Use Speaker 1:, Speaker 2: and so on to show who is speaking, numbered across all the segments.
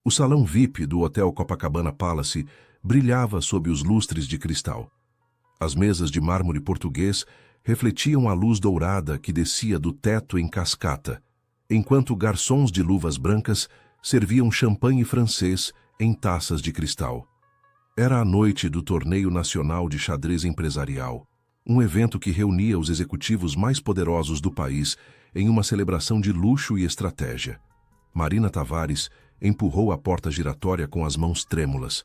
Speaker 1: O salão VIP do Hotel Copacabana Palace brilhava sob os lustres de cristal. As mesas de mármore português refletiam a luz dourada que descia do teto em cascata, enquanto garçons de luvas brancas serviam champanhe francês em taças de cristal. Era a noite do Torneio Nacional de Xadrez Empresarial, um evento que reunia os executivos mais poderosos do país em uma celebração de luxo e estratégia. Marina Tavares empurrou a porta giratória com as mãos trêmulas.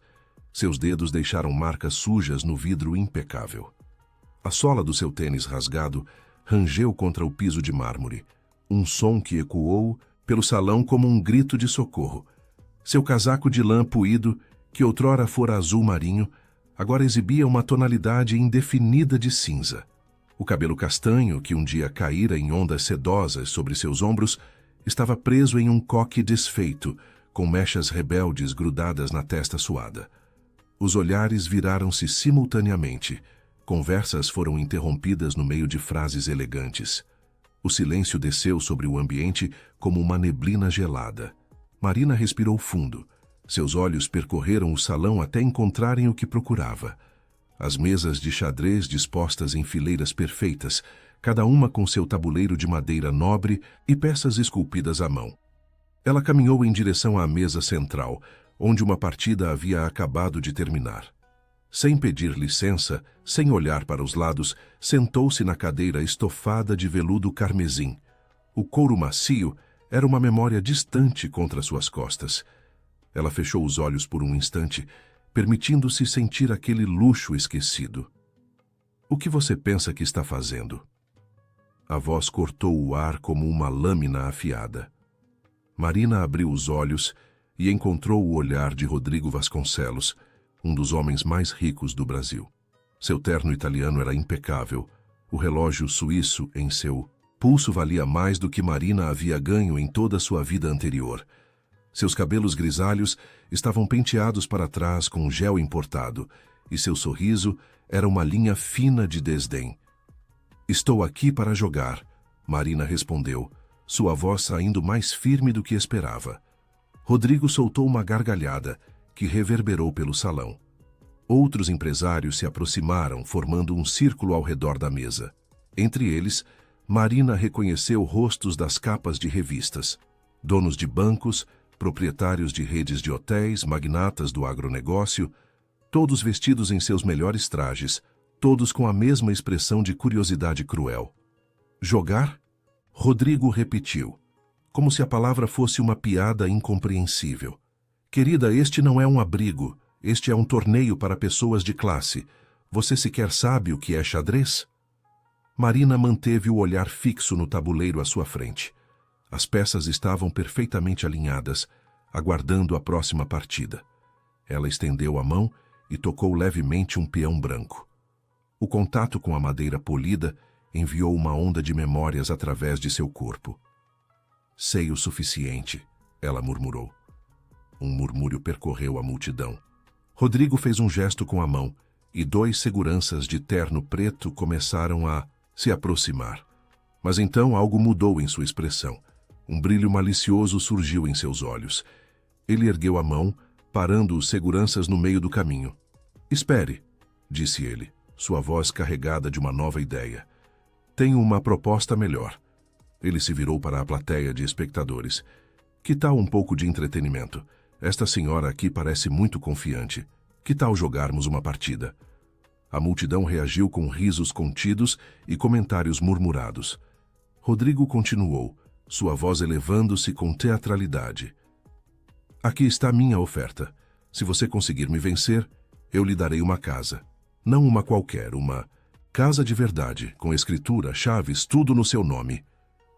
Speaker 1: Seus dedos deixaram marcas sujas no vidro impecável. A sola do seu tênis rasgado rangeu contra o piso de mármore, um som que ecoou pelo salão como um grito de socorro. Seu casaco de lã puído, que outrora fora azul marinho, agora exibia uma tonalidade indefinida de cinza. O cabelo castanho, que um dia caíra em ondas sedosas sobre seus ombros, estava preso em um coque desfeito, com mechas rebeldes grudadas na testa suada. Os olhares viraram-se simultaneamente. Conversas foram interrompidas no meio de frases elegantes. O silêncio desceu sobre o ambiente como uma neblina gelada. Marina respirou fundo. Seus olhos percorreram o salão até encontrarem o que procurava. As mesas de xadrez dispostas em fileiras perfeitas, cada uma com seu tabuleiro de madeira nobre e peças esculpidas à mão. Ela caminhou em direção à mesa central, onde uma partida havia acabado de terminar. Sem pedir licença, sem olhar para os lados, sentou-se na cadeira estofada de veludo carmesim. O couro macio era uma memória distante contra suas costas. Ela fechou os olhos por um instante, permitindo-se sentir aquele luxo esquecido. O que você pensa que está fazendo? A voz cortou o ar como uma lâmina afiada. Marina abriu os olhos e encontrou o olhar de Rodrigo Vasconcelos, um dos homens mais ricos do Brasil. Seu terno italiano era impecável. O relógio suíço em seu pulso valia mais do que Marina havia ganho em toda a sua vida anterior. Seus cabelos grisalhos estavam penteados para trás com gel importado, e seu sorriso era uma linha fina de desdém. "Estou aqui para jogar", Marina respondeu, sua voz saindo mais firme do que esperava. Rodrigo soltou uma gargalhada, que reverberou pelo salão. Outros empresários se aproximaram, formando um círculo ao redor da mesa. Entre eles, Marina reconheceu rostos das capas de revistas. Donos de bancos, proprietários de redes de hotéis, magnatas do agronegócio, todos vestidos em seus melhores trajes, todos com a mesma expressão de curiosidade cruel. "Jogar?" Rodrigo repetiu, como se a palavra fosse uma piada incompreensível. "Querida, este não é um abrigo, este é um torneio para pessoas de classe. Você sequer sabe o que é xadrez?" Marina manteve o olhar fixo no tabuleiro à sua frente. As peças estavam perfeitamente alinhadas, aguardando a próxima partida. Ela estendeu a mão e tocou levemente um peão branco. O contato com a madeira polida enviou uma onda de memórias através de seu corpo. "Sei o suficiente", ela murmurou. Um murmúrio percorreu a multidão. Rodrigo fez um gesto com a mão, e 2 seguranças de terno preto começaram a se aproximar. Mas então algo mudou em sua expressão. Um brilho malicioso surgiu em seus olhos. Ele ergueu a mão, parando os seguranças no meio do caminho. "Espere", disse ele, sua voz carregada de uma nova ideia. "Tenho uma proposta melhor." Ele se virou para a plateia de espectadores. "Que tal um pouco de entretenimento? Esta senhora aqui parece muito confiante. Que tal jogarmos uma partida?" A multidão reagiu com risos contidos e comentários murmurados. Rodrigo continuou, sua voz elevando-se com teatralidade. "Aqui está minha oferta. Se você conseguir me vencer, eu lhe darei uma casa. Não uma qualquer, uma casa de verdade, com escritura, chaves, tudo no seu nome."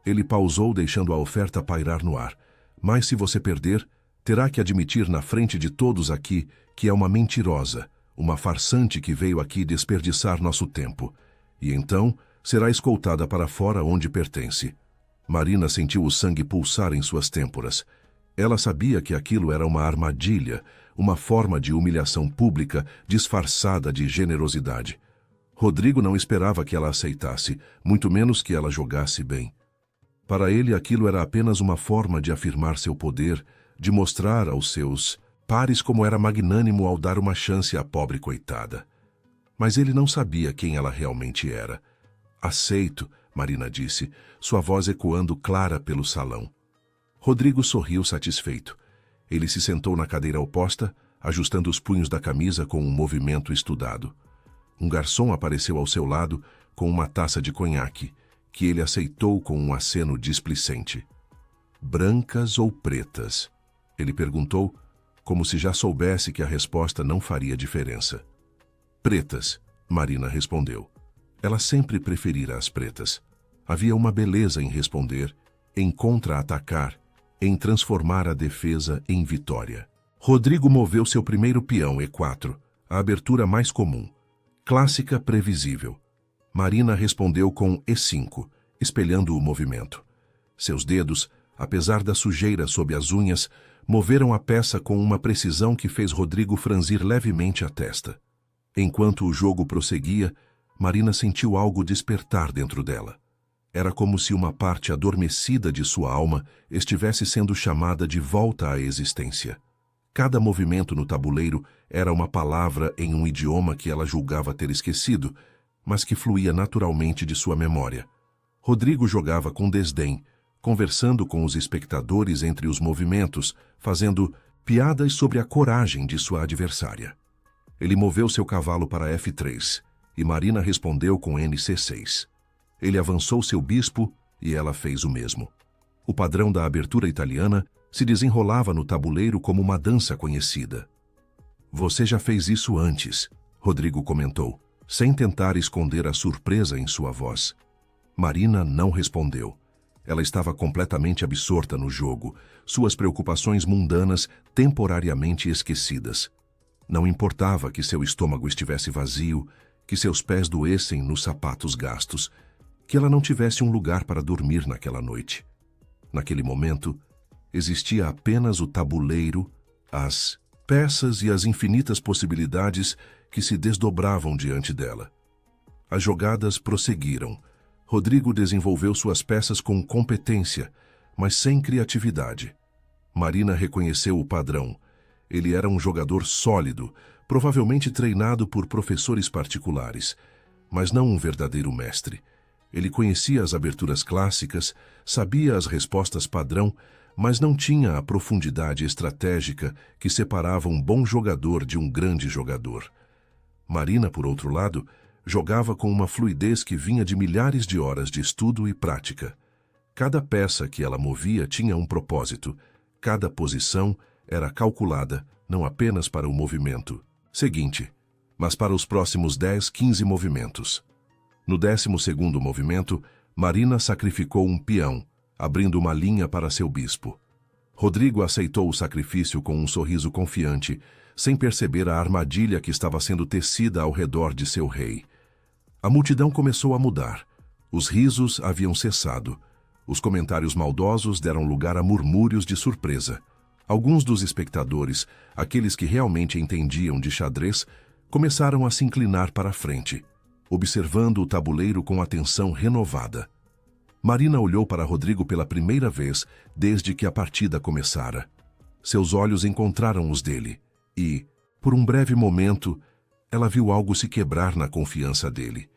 Speaker 1: Ele pausou, deixando a oferta pairar no ar. "Mas se você perder, terá que admitir na frente de todos aqui que é uma mentirosa, uma farsante que veio aqui desperdiçar nosso tempo. E então será escoltada para fora onde pertence." Marina sentiu o sangue pulsar em suas têmporas. Ela sabia que aquilo era uma armadilha, uma forma de humilhação pública disfarçada de generosidade. Rodrigo não esperava que ela aceitasse, muito menos que ela jogasse bem. Para ele, aquilo era apenas uma forma de afirmar seu poder, de mostrar aos seus pares como era magnânimo ao dar uma chance à pobre coitada. Mas ele não sabia quem ela realmente era. Aceito, Marina disse, sua voz ecoando clara pelo salão. Rodrigo sorriu satisfeito. Ele se sentou na cadeira oposta, ajustando os punhos da camisa com um movimento estudado. Um garçom apareceu ao seu lado com uma taça de conhaque, que ele aceitou com um aceno displicente. Brancas ou pretas? Ele perguntou, como se já soubesse que a resposta não faria diferença. Pretas, Marina respondeu. Ela sempre preferira as pretas. Havia uma beleza em responder, em contra-atacar, em transformar a defesa em vitória. Rodrigo moveu seu primeiro peão E4, a abertura mais comum. Clássica previsível. Marina respondeu com E5, espelhando o movimento. Seus dedos, apesar da sujeira sob as unhas, moveram a peça com uma precisão que fez Rodrigo franzir levemente a testa. Enquanto o jogo prosseguia, Marina sentiu algo despertar dentro dela. Era como se uma parte adormecida de sua alma estivesse sendo chamada de volta à existência. Cada movimento no tabuleiro era uma palavra em um idioma que ela julgava ter esquecido, mas que fluía naturalmente de sua memória. Rodrigo jogava com desdém, conversando com os espectadores entre os movimentos, fazendo piadas sobre a coragem de sua adversária. Ele moveu seu cavalo para F3, e Marina respondeu com NC6. Ele avançou seu bispo e ela fez o mesmo. O padrão da abertura italiana se desenrolava no tabuleiro como uma dança conhecida. Você já fez isso antes, Rodrigo comentou, sem tentar esconder a surpresa em sua voz. Marina não respondeu. Ela estava completamente absorta no jogo, suas preocupações mundanas temporariamente esquecidas. Não importava que seu estômago estivesse vazio, que seus pés doessem nos sapatos gastos, que ela não tivesse um lugar para dormir naquela noite. Naquele momento, existia apenas o tabuleiro, as peças e as infinitas possibilidades que se desdobravam diante dela. As jogadas prosseguiram. Rodrigo desenvolveu suas peças com competência, mas sem criatividade. Marina reconheceu o padrão. Ele era um jogador sólido, provavelmente treinado por professores particulares, mas não um verdadeiro mestre. Ele conhecia as aberturas clássicas, sabia as respostas padrão, mas não tinha a profundidade estratégica que separava um bom jogador de um grande jogador. Marina, por outro lado, jogava com uma fluidez que vinha de milhares de horas de estudo e prática. Cada peça que ela movia tinha um propósito. Cada posição era calculada, não apenas para o movimento seguinte, mas para os próximos 10, 15 movimentos. No 12º movimento, Marina sacrificou um peão, abrindo uma linha para seu bispo. Rodrigo aceitou o sacrifício com um sorriso confiante, sem perceber a armadilha que estava sendo tecida ao redor de seu rei. A multidão começou a mudar. Os risos haviam cessado. Os comentários maldosos deram lugar a murmúrios de surpresa. Alguns dos espectadores, aqueles que realmente entendiam de xadrez, começaram a se inclinar para a frente, observando o tabuleiro com atenção renovada. Marina olhou para Rodrigo pela primeira vez desde que a partida começara. Seus olhos encontraram os dele e, por um breve momento, ela viu algo se quebrar na confiança dele.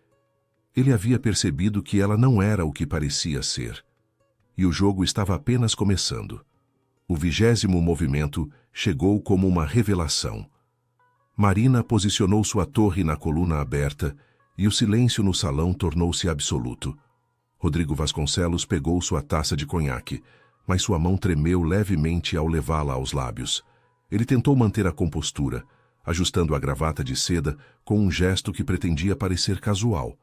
Speaker 1: Ele havia percebido que ela não era o que parecia ser. E o jogo estava apenas começando. O 20º movimento chegou como uma revelação. Marina posicionou sua torre na coluna aberta e o silêncio no salão tornou-se absoluto. Rodrigo Vasconcelos pegou sua taça de conhaque, mas sua mão tremeu levemente ao levá-la aos lábios. Ele tentou manter a compostura, ajustando a gravata de seda com um gesto que pretendia parecer casual,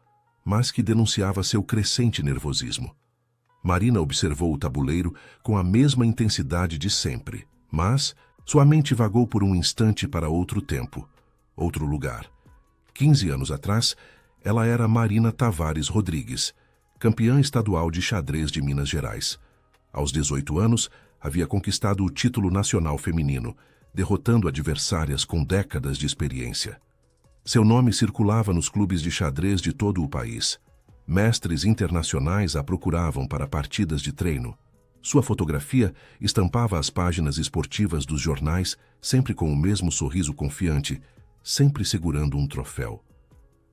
Speaker 1: mas que denunciava seu crescente nervosismo. Marina observou o tabuleiro com a mesma intensidade de sempre, mas sua mente vagou por um instante para outro tempo, outro lugar. 15 anos atrás, ela era Marina Tavares Rodrigues, campeã estadual de xadrez de Minas Gerais. Aos 18 anos, havia conquistado o título nacional feminino, derrotando adversárias com décadas de experiência. Seu nome circulava nos clubes de xadrez de todo o país. Mestres internacionais a procuravam para partidas de treino. Sua fotografia estampava as páginas esportivas dos jornais, sempre com o mesmo sorriso confiante, sempre segurando um troféu.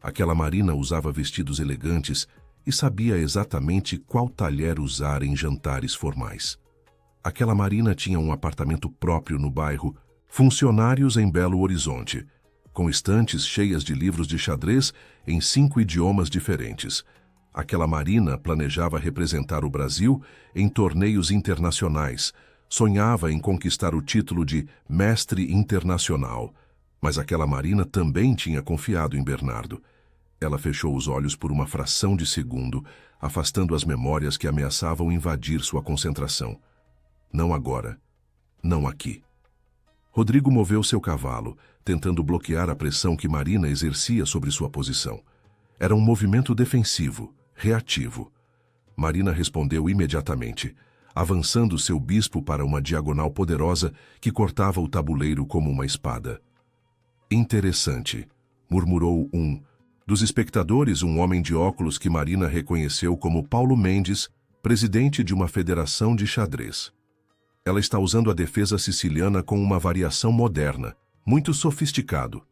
Speaker 1: Aquela Marina usava vestidos elegantes e sabia exatamente qual talher usar em jantares formais. Aquela Marina tinha um apartamento próprio no bairro, funcionários em Belo Horizonte, com estantes cheias de livros de xadrez em 5 idiomas diferentes. Aquela Marina planejava representar o Brasil em torneios internacionais, sonhava em conquistar o título de Mestre Internacional. Mas aquela Marina também tinha confiado em Bernardo. Ela fechou os olhos por uma fração de segundo, afastando as memórias que ameaçavam invadir sua concentração. Não agora. Não aqui. Rodrigo moveu seu cavalo, tentando bloquear a pressão que Marina exercia sobre sua posição. Era um movimento defensivo, reativo. Marina respondeu imediatamente, avançando seu bispo para uma diagonal poderosa que cortava o tabuleiro como uma espada. Interessante, murmurou um dos espectadores, um homem de óculos que Marina reconheceu como Paulo Mendes, presidente de uma federação de xadrez. Ela está usando a defesa siciliana com uma variação moderna, muito sofisticado.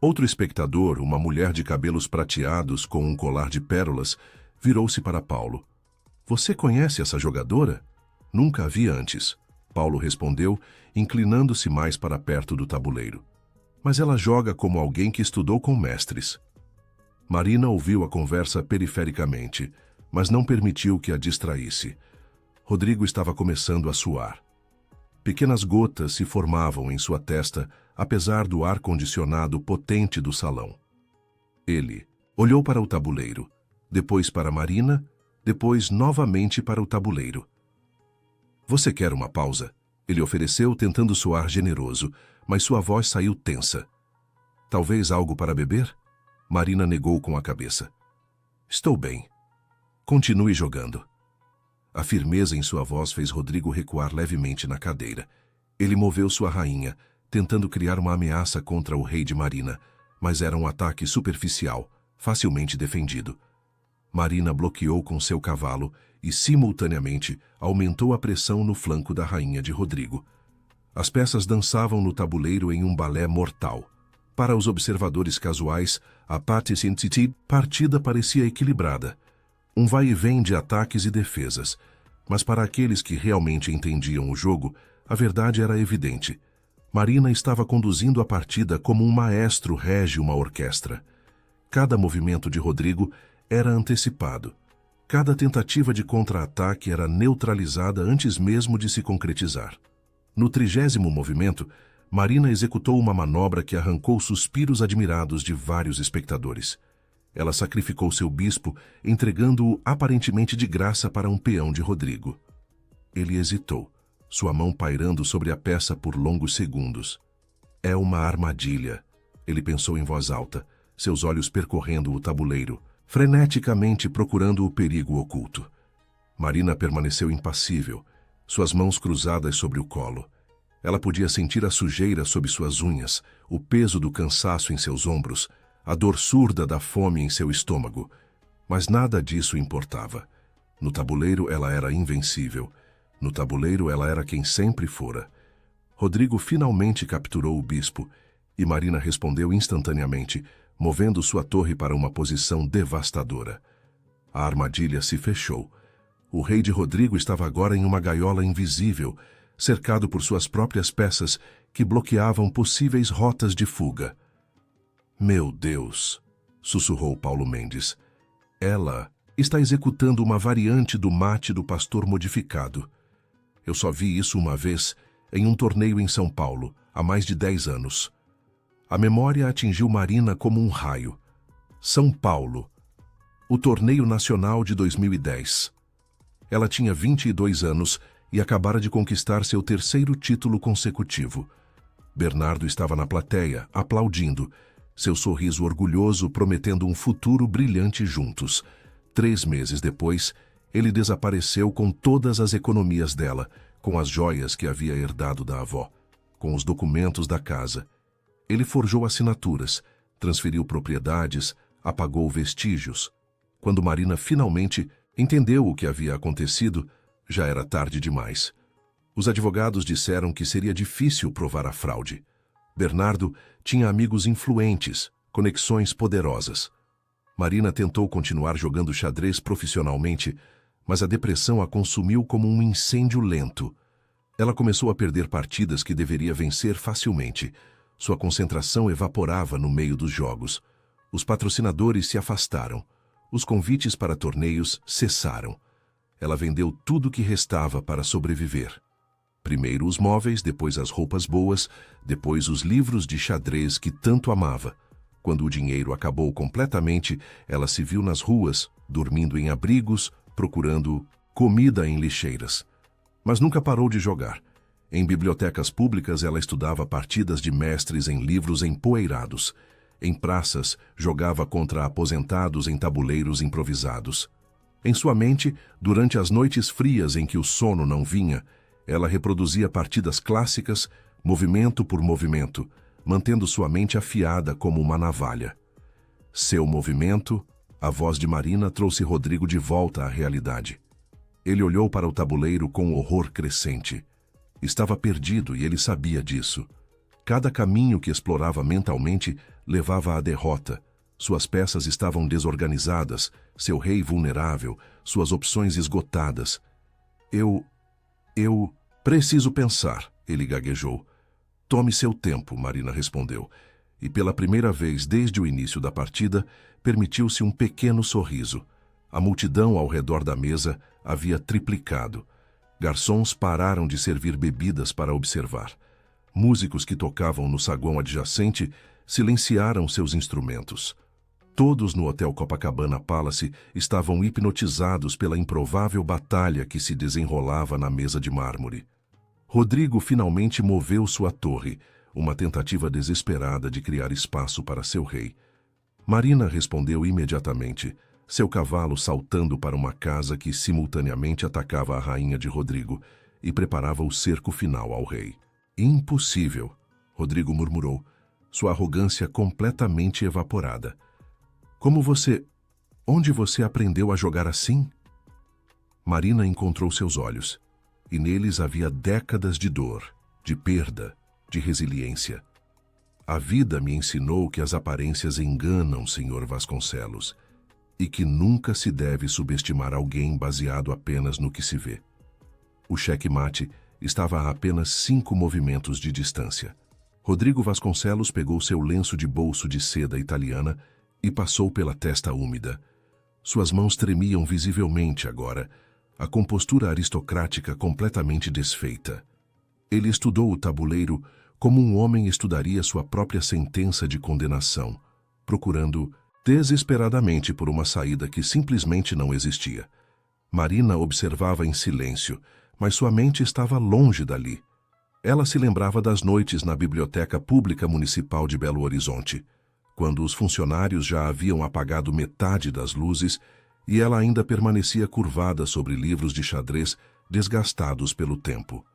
Speaker 1: Outro espectador, uma mulher de cabelos prateados com um colar de pérolas, virou-se para Paulo. Você conhece essa jogadora? Nunca a vi antes, Paulo respondeu, inclinando-se mais para perto do tabuleiro. Mas ela joga como alguém que estudou com mestres. Marina ouviu a conversa perifericamente, mas não permitiu que a distraísse. Rodrigo estava começando a suar. Pequenas gotas se formavam em sua testa, apesar do ar-condicionado potente do salão. Ele olhou para o tabuleiro, depois para Marina, depois novamente para o tabuleiro. Você quer uma pausa? Ele ofereceu, tentando soar generoso, mas sua voz saiu tensa. Talvez algo para beber? Marina negou com a cabeça. Estou bem. Continue jogando. A firmeza em sua voz fez Rodrigo recuar levemente na cadeira. Ele moveu sua rainha, tentando criar uma ameaça contra o rei de Marina, mas era um ataque superficial, facilmente defendido. Marina bloqueou com seu cavalo e, simultaneamente, aumentou a pressão no flanco da rainha de Rodrigo. As peças dançavam no tabuleiro em um balé mortal. Para os observadores casuais, a partida parecia equilibrada. Um vai-e-vem de ataques e defesas. Mas para aqueles que realmente entendiam o jogo, a verdade era evidente. Marina estava conduzindo a partida como um maestro rege uma orquestra. Cada movimento de Rodrigo era antecipado. Cada tentativa de contra-ataque era neutralizada antes mesmo de se concretizar. No 30º movimento, Marina executou uma manobra que arrancou suspiros admirados de vários espectadores. Ela sacrificou seu bispo, entregando-o aparentemente de graça para um peão de Rodrigo. Ele hesitou, sua mão pairando sobre a peça por longos segundos. É uma armadilha, ele pensou em voz alta, seus olhos percorrendo o tabuleiro, freneticamente procurando o perigo oculto. Marina permaneceu impassível, suas mãos cruzadas sobre o colo. Ela podia sentir a sujeira sob suas unhas, o peso do cansaço em seus ombros, a dor surda da fome em seu estômago. Mas nada disso importava. No tabuleiro ela era invencível. No tabuleiro ela era quem sempre fora. Rodrigo finalmente capturou o bispo, e Marina respondeu instantaneamente, movendo sua torre para uma posição devastadora. A armadilha se fechou. O rei de Rodrigo estava agora em uma gaiola invisível, cercado por suas próprias peças que bloqueavam possíveis rotas de fuga. Meu Deus, sussurrou Paulo Mendes. Ela está executando uma variante do mate do pastor modificado. Eu só vi isso uma vez, em um torneio em São Paulo, há mais de 10 anos. A memória atingiu Marina como um raio. São Paulo. O torneio nacional de 2010. Ela tinha 22 anos e acabara de conquistar seu 3º título consecutivo. Bernardo estava na plateia, aplaudindo, seu sorriso orgulhoso prometendo um futuro brilhante juntos. 3 meses depois, ele desapareceu com todas as economias dela, com as joias que havia herdado da avó, com os documentos da casa. Ele forjou assinaturas, transferiu propriedades, apagou vestígios. Quando Marina finalmente entendeu o que havia acontecido, já era tarde demais. Os advogados disseram que seria difícil provar a fraude. Bernardo tinha amigos influentes, conexões poderosas. Marina tentou continuar jogando xadrez profissionalmente, mas a depressão a consumiu como um incêndio lento. Ela começou a perder partidas que deveria vencer facilmente. Sua concentração evaporava no meio dos jogos. Os patrocinadores se afastaram. Os convites para torneios cessaram. Ela vendeu tudo o que restava para sobreviver. Primeiro os móveis, depois as roupas boas, depois os livros de xadrez que tanto amava. Quando o dinheiro acabou completamente, ela se viu nas ruas, dormindo em abrigos, procurando comida em lixeiras. Mas nunca parou de jogar. Em bibliotecas públicas, ela estudava partidas de mestres em livros empoeirados. Em praças, jogava contra aposentados em tabuleiros improvisados. Em sua mente, durante as noites frias em que o sono não vinha, ela reproduzia partidas clássicas, movimento por movimento, mantendo sua mente afiada como uma navalha. Seu movimento, a voz de Marina trouxe Rodrigo de volta à realidade. Ele olhou para o tabuleiro com horror crescente. Estava perdido e ele sabia disso. Cada caminho que explorava mentalmente levava à derrota. Suas peças estavam desorganizadas, seu rei vulnerável, suas opções esgotadas. Eu preciso pensar, ele gaguejou. Tome seu tempo, Marina respondeu. E pela primeira vez desde o início da partida, permitiu-se um pequeno sorriso. A multidão ao redor da mesa havia triplicado. Garçons pararam de servir bebidas para observar. Músicos que tocavam no saguão adjacente silenciaram seus instrumentos. Todos no Hotel Copacabana Palace estavam hipnotizados pela improvável batalha que se desenrolava na mesa de mármore. Rodrigo finalmente moveu sua torre, uma tentativa desesperada de criar espaço para seu rei. Marina respondeu imediatamente, seu cavalo saltando para uma casa que simultaneamente atacava a rainha de Rodrigo e preparava o cerco final ao rei. Impossível, Rodrigo murmurou, sua arrogância completamente evaporada. Onde você aprendeu a jogar assim? Marina encontrou seus olhos, e neles havia décadas de dor, de perda, de resiliência. A vida me ensinou que as aparências enganam, Sr. Vasconcelos, e que nunca se deve subestimar alguém baseado apenas no que se vê. O xeque-mate estava a apenas 5 movimentos de distância. Rodrigo Vasconcelos pegou seu lenço de bolso de seda italiana e passou pela testa úmida. Suas mãos tremiam visivelmente agora, a compostura aristocrática completamente desfeita. Ele estudou o tabuleiro como um homem estudaria sua própria sentença de condenação, procurando desesperadamente por uma saída que simplesmente não existia. Marina observava em silêncio, mas sua mente estava longe dali. Ela se lembrava das noites na Biblioteca Pública Municipal de Belo Horizonte, quando os funcionários já haviam apagado metade das luzes e ela ainda permanecia curvada sobre livros de xadrez desgastados pelo tempo.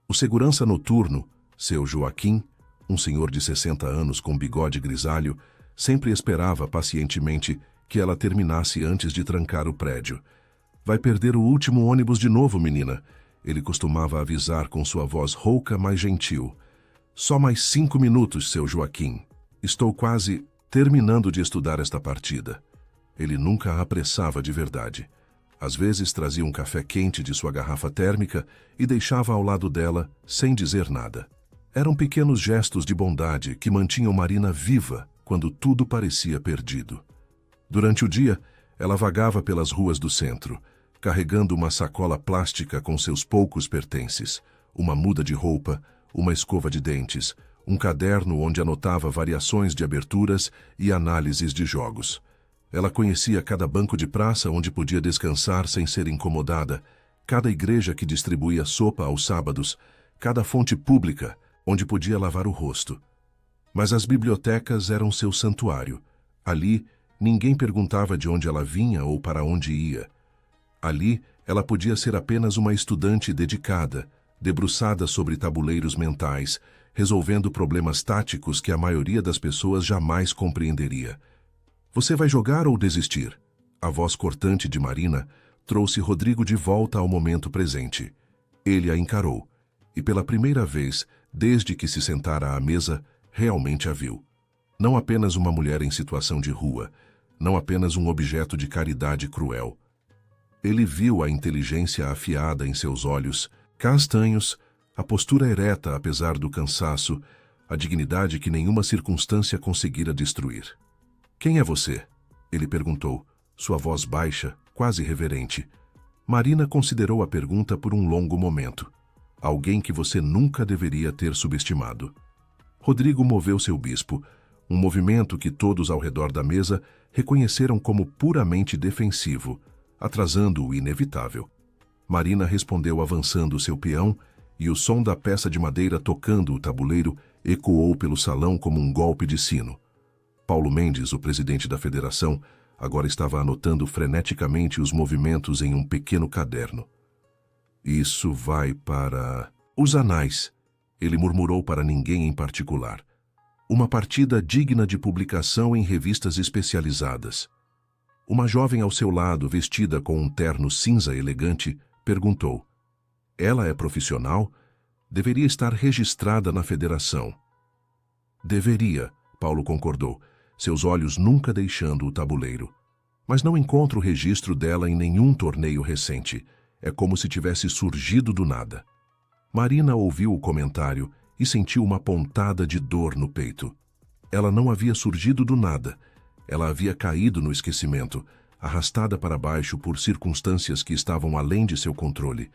Speaker 1: O segurança noturno, seu Joaquim, um senhor de 60 anos com bigode grisalho, sempre esperava pacientemente que ela terminasse antes de trancar o prédio. Vai perder o último ônibus de novo, menina. Ele costumava avisar com sua voz rouca, mas gentil. Só mais 5 minutos, seu Joaquim. Estou quase terminando de estudar esta partida. Ele nunca a apressava de verdade. Às vezes trazia um café quente de sua garrafa térmica e deixava ao lado dela, sem dizer nada. Eram pequenos gestos de bondade que mantinham Marina viva quando tudo parecia perdido. Durante o dia, ela vagava pelas ruas do centro, carregando uma sacola plástica com seus poucos pertences, uma muda de roupa, uma escova de dentes, um caderno onde anotava variações de aberturas e análises de jogos. Ela conhecia cada banco de praça onde podia descansar sem ser incomodada, cada igreja que distribuía sopa aos sábados, cada fonte pública onde podia lavar o rosto. Mas as bibliotecas eram seu santuário. Ali, ninguém perguntava de onde ela vinha ou para onde ia. Ali, ela podia ser apenas uma estudante dedicada, debruçada sobre tabuleiros mentais, resolvendo problemas táticos que a maioria das pessoas jamais compreenderia. Você vai jogar ou desistir? A voz cortante de Marina trouxe Rodrigo de volta ao momento presente. Ele a encarou, e pela primeira vez, desde que se sentara à mesa, realmente a viu. Não apenas uma mulher em situação de rua, não apenas um objeto de caridade cruel. Ele viu a inteligência afiada em seus olhos, castanhos, a postura ereta apesar do cansaço, a dignidade que nenhuma circunstância conseguira destruir. "Quem é você?" ele perguntou, sua voz baixa, quase reverente. Marina considerou a pergunta por um longo momento. "Alguém que você nunca deveria ter subestimado." Rodrigo moveu seu bispo, um movimento que todos ao redor da mesa reconheceram como puramente defensivo, atrasando o inevitável. Marina respondeu avançando seu peão, e o som da peça de madeira tocando o tabuleiro ecoou pelo salão como um golpe de sino. Paulo Mendes, o presidente da federação, agora estava anotando freneticamente os movimentos em um pequeno caderno. "Isso vai para os anais", ele murmurou para ninguém em particular. "Uma partida digna de publicação em revistas especializadas." Uma jovem ao seu lado, vestida com um terno cinza elegante, perguntou: "Ela é profissional? Deveria estar registrada na federação." "Deveria", Paulo concordou, seus olhos nunca deixando o tabuleiro. "Mas não encontro o registro dela em nenhum torneio recente. É como se tivesse surgido do nada." Marina ouviu o comentário e sentiu uma pontada de dor no peito. Ela não havia surgido do nada. Ela havia caído no esquecimento, arrastada para baixo por circunstâncias que estavam além de seu controle.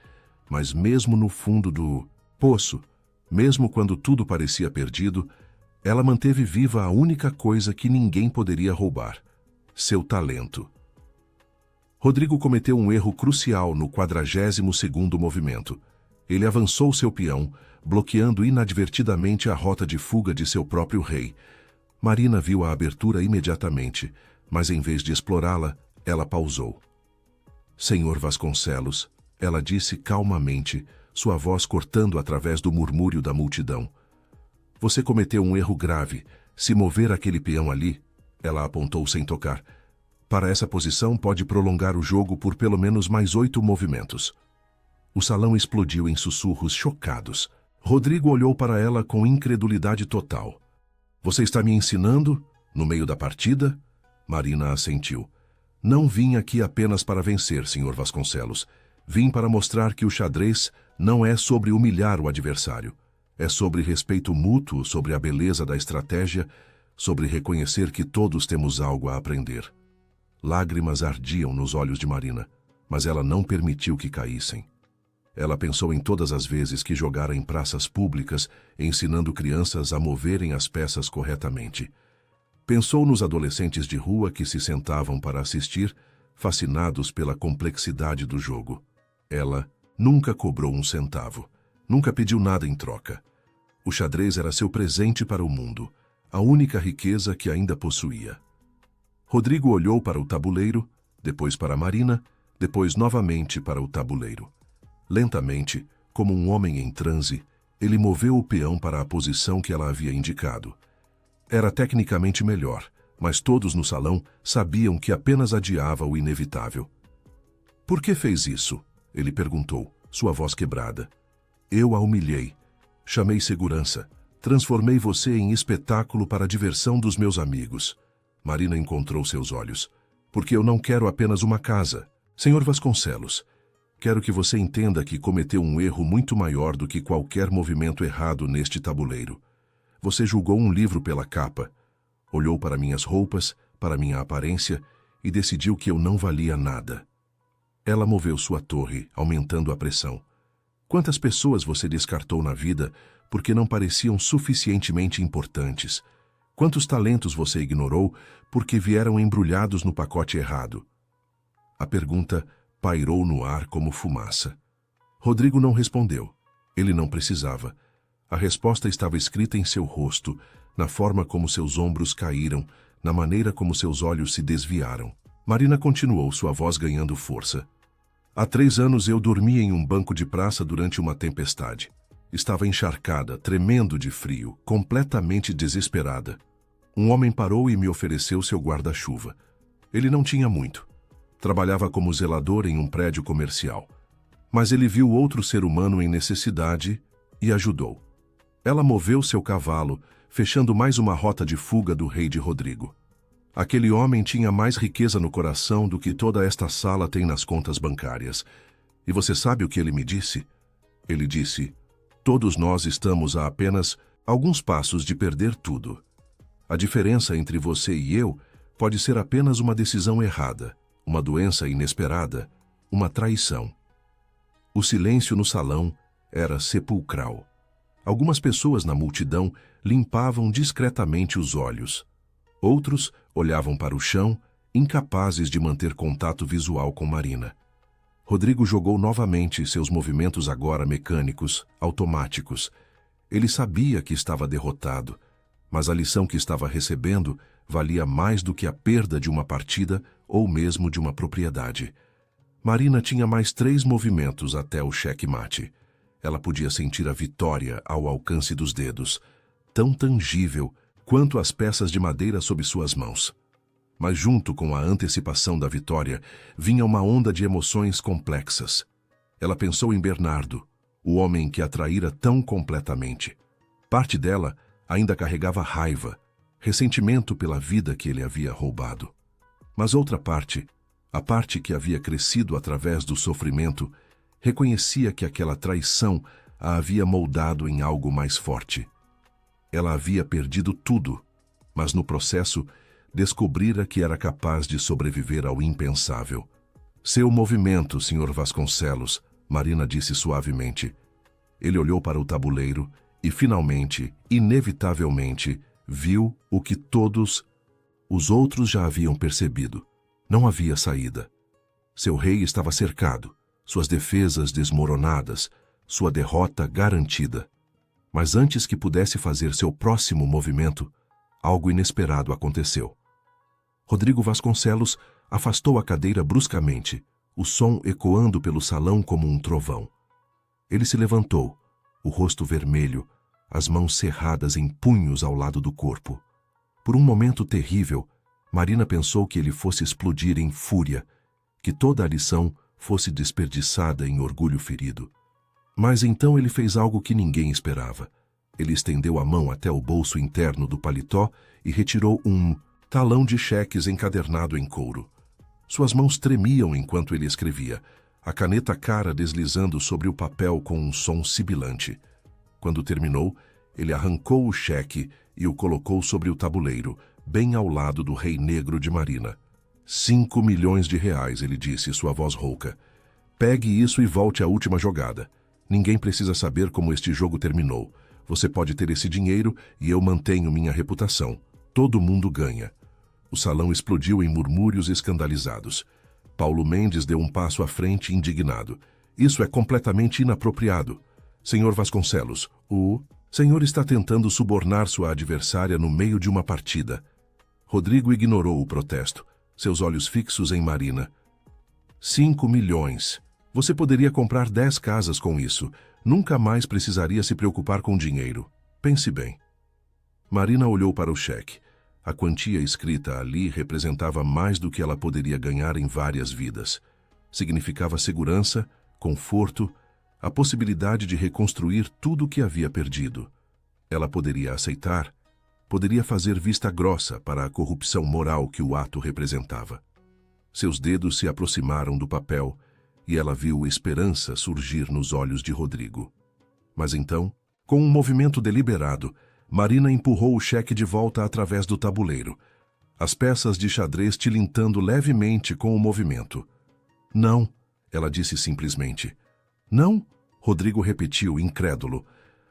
Speaker 1: Mas mesmo no fundo do poço, mesmo quando tudo parecia perdido, ela manteve viva a única coisa que ninguém poderia roubar: seu talento. Rodrigo cometeu um erro crucial no 42º movimento. Ele avançou seu peão, bloqueando inadvertidamente a rota de fuga de seu próprio rei. Marina viu a abertura imediatamente, mas em vez de explorá-la, ela pausou. "Senhor Vasconcelos", ela disse calmamente, sua voz cortando através do murmúrio da multidão. "Você cometeu um erro grave. Se mover aquele peão ali", ela apontou sem tocar, "para essa posição pode prolongar o jogo por pelo menos mais 8 movimentos." O salão explodiu em sussurros chocados. Rodrigo olhou para ela com incredulidade total. "Você está me ensinando? No meio da partida?" Marina assentiu. "Não vim aqui apenas para vencer, Sr. Vasconcelos. Vim para mostrar que o xadrez não é sobre humilhar o adversário. É sobre respeito mútuo, sobre a beleza da estratégia, sobre reconhecer que todos temos algo a aprender." Lágrimas ardiam nos olhos de Marina, mas ela não permitiu que caíssem. Ela pensou em todas as vezes que jogara em praças públicas, ensinando crianças a moverem as peças corretamente. Pensou nos adolescentes de rua que se sentavam para assistir, fascinados pela complexidade do jogo. Ela nunca cobrou um centavo, nunca pediu nada em troca. O xadrez era seu presente para o mundo, a única riqueza que ainda possuía. Rodrigo olhou para o tabuleiro, depois para Marina, depois novamente para o tabuleiro. Lentamente, como um homem em transe, ele moveu o peão para a posição que ela havia indicado. Era tecnicamente melhor, mas todos no salão sabiam que apenas adiava o inevitável. "Por que fez isso?" ele perguntou, sua voz quebrada. "Eu a humilhei. Chamei segurança. Transformei você em espetáculo para a diversão dos meus amigos." Marina encontrou seus olhos. "Porque eu não quero apenas uma casa. Senhor Vasconcelos, quero que você entenda que cometeu um erro muito maior do que qualquer movimento errado neste tabuleiro. Você julgou um livro pela capa, olhou para minhas roupas, para minha aparência e decidiu que eu não valia nada." Ela moveu sua torre, aumentando a pressão. "Quantas pessoas você descartou na vida porque não pareciam suficientemente importantes? Quantos talentos você ignorou porque vieram embrulhados no pacote errado?" A pergunta pairou no ar como fumaça. Rodrigo não respondeu. Ele não precisava. A resposta estava escrita em seu rosto, na forma como seus ombros caíram, na maneira como seus olhos se desviaram. Marina continuou, sua voz ganhando força. "Há 3 anos eu dormi em um banco de praça durante uma tempestade. Estava encharcada, tremendo de frio, completamente desesperada. Um homem parou e me ofereceu seu guarda-chuva. Ele não tinha muito. Trabalhava como zelador em um prédio comercial. Mas ele viu outro ser humano em necessidade e ajudou. Ela moveu seu cavalo, fechando mais uma rota de fuga do rei de Rodrigo. Aquele homem tinha mais riqueza no coração do que toda esta sala tem nas contas bancárias. E você sabe o que ele me disse? Ele disse: todos nós estamos a apenas alguns passos de perder tudo. A diferença entre você e eu pode ser apenas uma decisão errada, uma doença inesperada, uma traição. O silêncio no salão era sepulcral. Algumas pessoas na multidão limpavam discretamente os olhos. Outros olhavam para o chão, incapazes de manter contato visual com Marina. Rodrigo jogou novamente seus movimentos agora mecânicos, automáticos. Ele sabia que estava derrotado, mas a lição que estava recebendo valia mais do que a perda de uma partida ou mesmo de uma propriedade. Marina tinha mais 3 movimentos até o xeque-mate. Ela podia sentir a vitória ao alcance dos dedos, tão tangível quanto as peças de madeira sob suas mãos. Mas junto com a antecipação da vitória, vinha uma onda de emoções complexas. Ela pensou em Bernardo, o homem que a traíra tão completamente. Parte dela ainda carregava raiva, ressentimento pela vida que ele havia roubado. Mas outra parte, a parte que havia crescido através do sofrimento, reconhecia que aquela traição a havia moldado em algo mais forte. Ela havia perdido tudo, mas no processo descobrira que era capaz de sobreviver ao impensável. Seu movimento, Sr. Vasconcelos, Marina disse suavemente. Ele olhou para o tabuleiro e, finalmente, inevitavelmente, viu o que todos os outros já haviam percebido. Não havia saída. Seu rei estava cercado, suas defesas desmoronadas, sua derrota garantida. Mas antes que pudesse fazer seu próximo movimento, algo inesperado aconteceu. Rodrigo Vasconcelos afastou a cadeira bruscamente, o som ecoando pelo salão como um trovão. Ele se levantou, o rosto vermelho, as mãos cerradas em punhos ao lado do corpo. Por um momento terrível, Marina pensou que ele fosse explodir em fúria, que toda a lição fosse desperdiçada em orgulho ferido. Mas então ele fez algo que ninguém esperava. Ele estendeu a mão até o bolso interno do paletó e retirou um talão de cheques encadernado em couro. Suas mãos tremiam enquanto ele escrevia, a caneta cara deslizando sobre o papel com um som sibilante. Quando terminou, ele arrancou o cheque e o colocou sobre o tabuleiro, bem ao lado do rei negro de Marina. 5 milhões de reais, ele disse, sua voz rouca. Pegue isso e volte à última jogada. Ninguém precisa saber como este jogo terminou. Você pode ter esse dinheiro e eu mantenho minha reputação. Todo mundo ganha. O salão explodiu em murmúrios escandalizados. Paulo Mendes deu um passo à frente indignado. Isso é completamente inapropriado. Senhor Vasconcelos, o senhor está tentando subornar sua adversária no meio de uma partida. Rodrigo ignorou o protesto, seus olhos fixos em Marina. 5 milhões. Você poderia comprar 10 casas com isso. Nunca mais precisaria se preocupar com dinheiro. Pense bem. Marina olhou para o cheque. A quantia escrita ali representava mais do que ela poderia ganhar em várias vidas. Significava segurança, conforto, a possibilidade de reconstruir tudo o que havia perdido. Ela poderia aceitar, poderia fazer vista grossa para a corrupção moral que o ato representava. Seus dedos se aproximaram do papel e ela viu esperança surgir nos olhos de Rodrigo. Mas então, com um movimento deliberado, Marina empurrou o cheque de volta através do tabuleiro, as peças de xadrez tilintando levemente com o movimento. Não, ela disse simplesmente. Não? Rodrigo repetiu, incrédulo.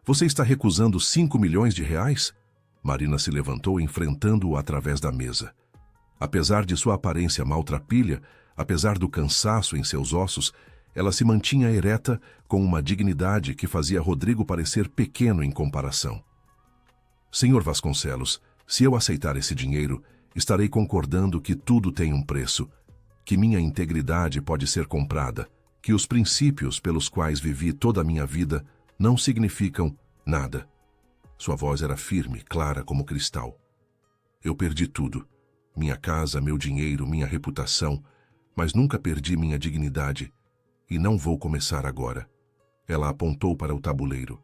Speaker 1: Você está recusando 5 milhões de reais? Marina se levantou, enfrentando-o através da mesa. Apesar de sua aparência maltrapilha, apesar do cansaço em seus ossos, ela se mantinha ereta com uma dignidade que fazia Rodrigo parecer pequeno em comparação. Senhor Vasconcelos, se eu aceitar esse dinheiro, estarei concordando que tudo tem um preço, que minha integridade pode ser comprada, que os princípios pelos quais vivi toda a minha vida não significam nada. Sua voz era firme, clara como cristal. Eu perdi tudo. Minha casa, meu dinheiro, minha reputação. mas nunca perdi minha dignidade, e não vou começar agora. Ela apontou para o tabuleiro.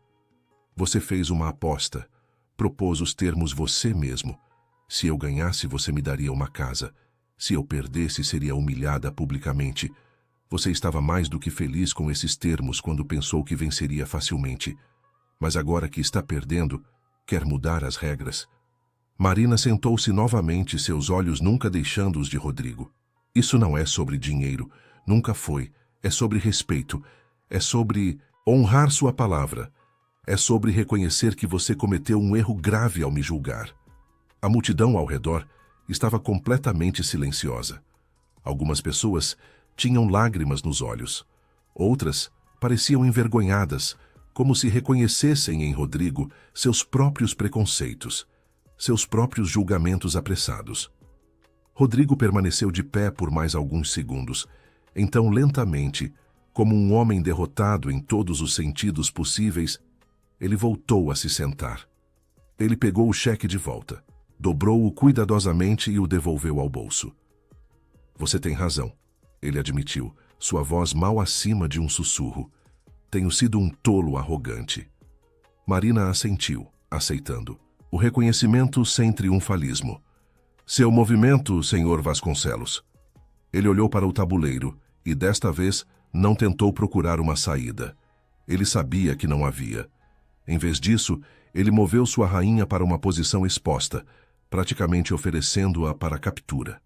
Speaker 1: Você fez uma aposta, propôs os termos você mesmo. Se eu ganhasse, você me daria uma casa. Se eu perdesse, seria humilhada publicamente. Você estava mais do que feliz com esses termos quando pensou que venceria facilmente. Mas agora que está perdendo, quer mudar as regras. Marina sentou-se novamente, seus olhos nunca deixando os de Rodrigo. Isso não é sobre dinheiro, nunca foi. É sobre respeito. É sobre honrar sua palavra. É sobre reconhecer que você cometeu um erro grave ao me julgar. A multidão ao redor estava completamente silenciosa. Algumas pessoas tinham lágrimas nos olhos. Outras pareciam envergonhadas, como se reconhecessem em Rodrigo seus próprios preconceitos, seus próprios julgamentos apressados. Rodrigo permaneceu de pé por mais alguns segundos. Então, lentamente, como um homem derrotado em todos os sentidos possíveis, ele voltou a se sentar. Ele pegou o cheque de volta, dobrou-o cuidadosamente e o devolveu ao bolso. Você tem razão, ele admitiu, sua voz mal acima de um sussurro. Tenho sido um tolo arrogante. Marina assentiu, aceitando. O reconhecimento sem triunfalismo. Seu movimento, Sr. Vasconcelos. Ele olhou para o tabuleiro e, desta vez, não tentou procurar uma saída. Ele sabia que não havia. Em vez disso, ele moveu sua rainha para uma posição exposta, praticamente oferecendo-a para captura.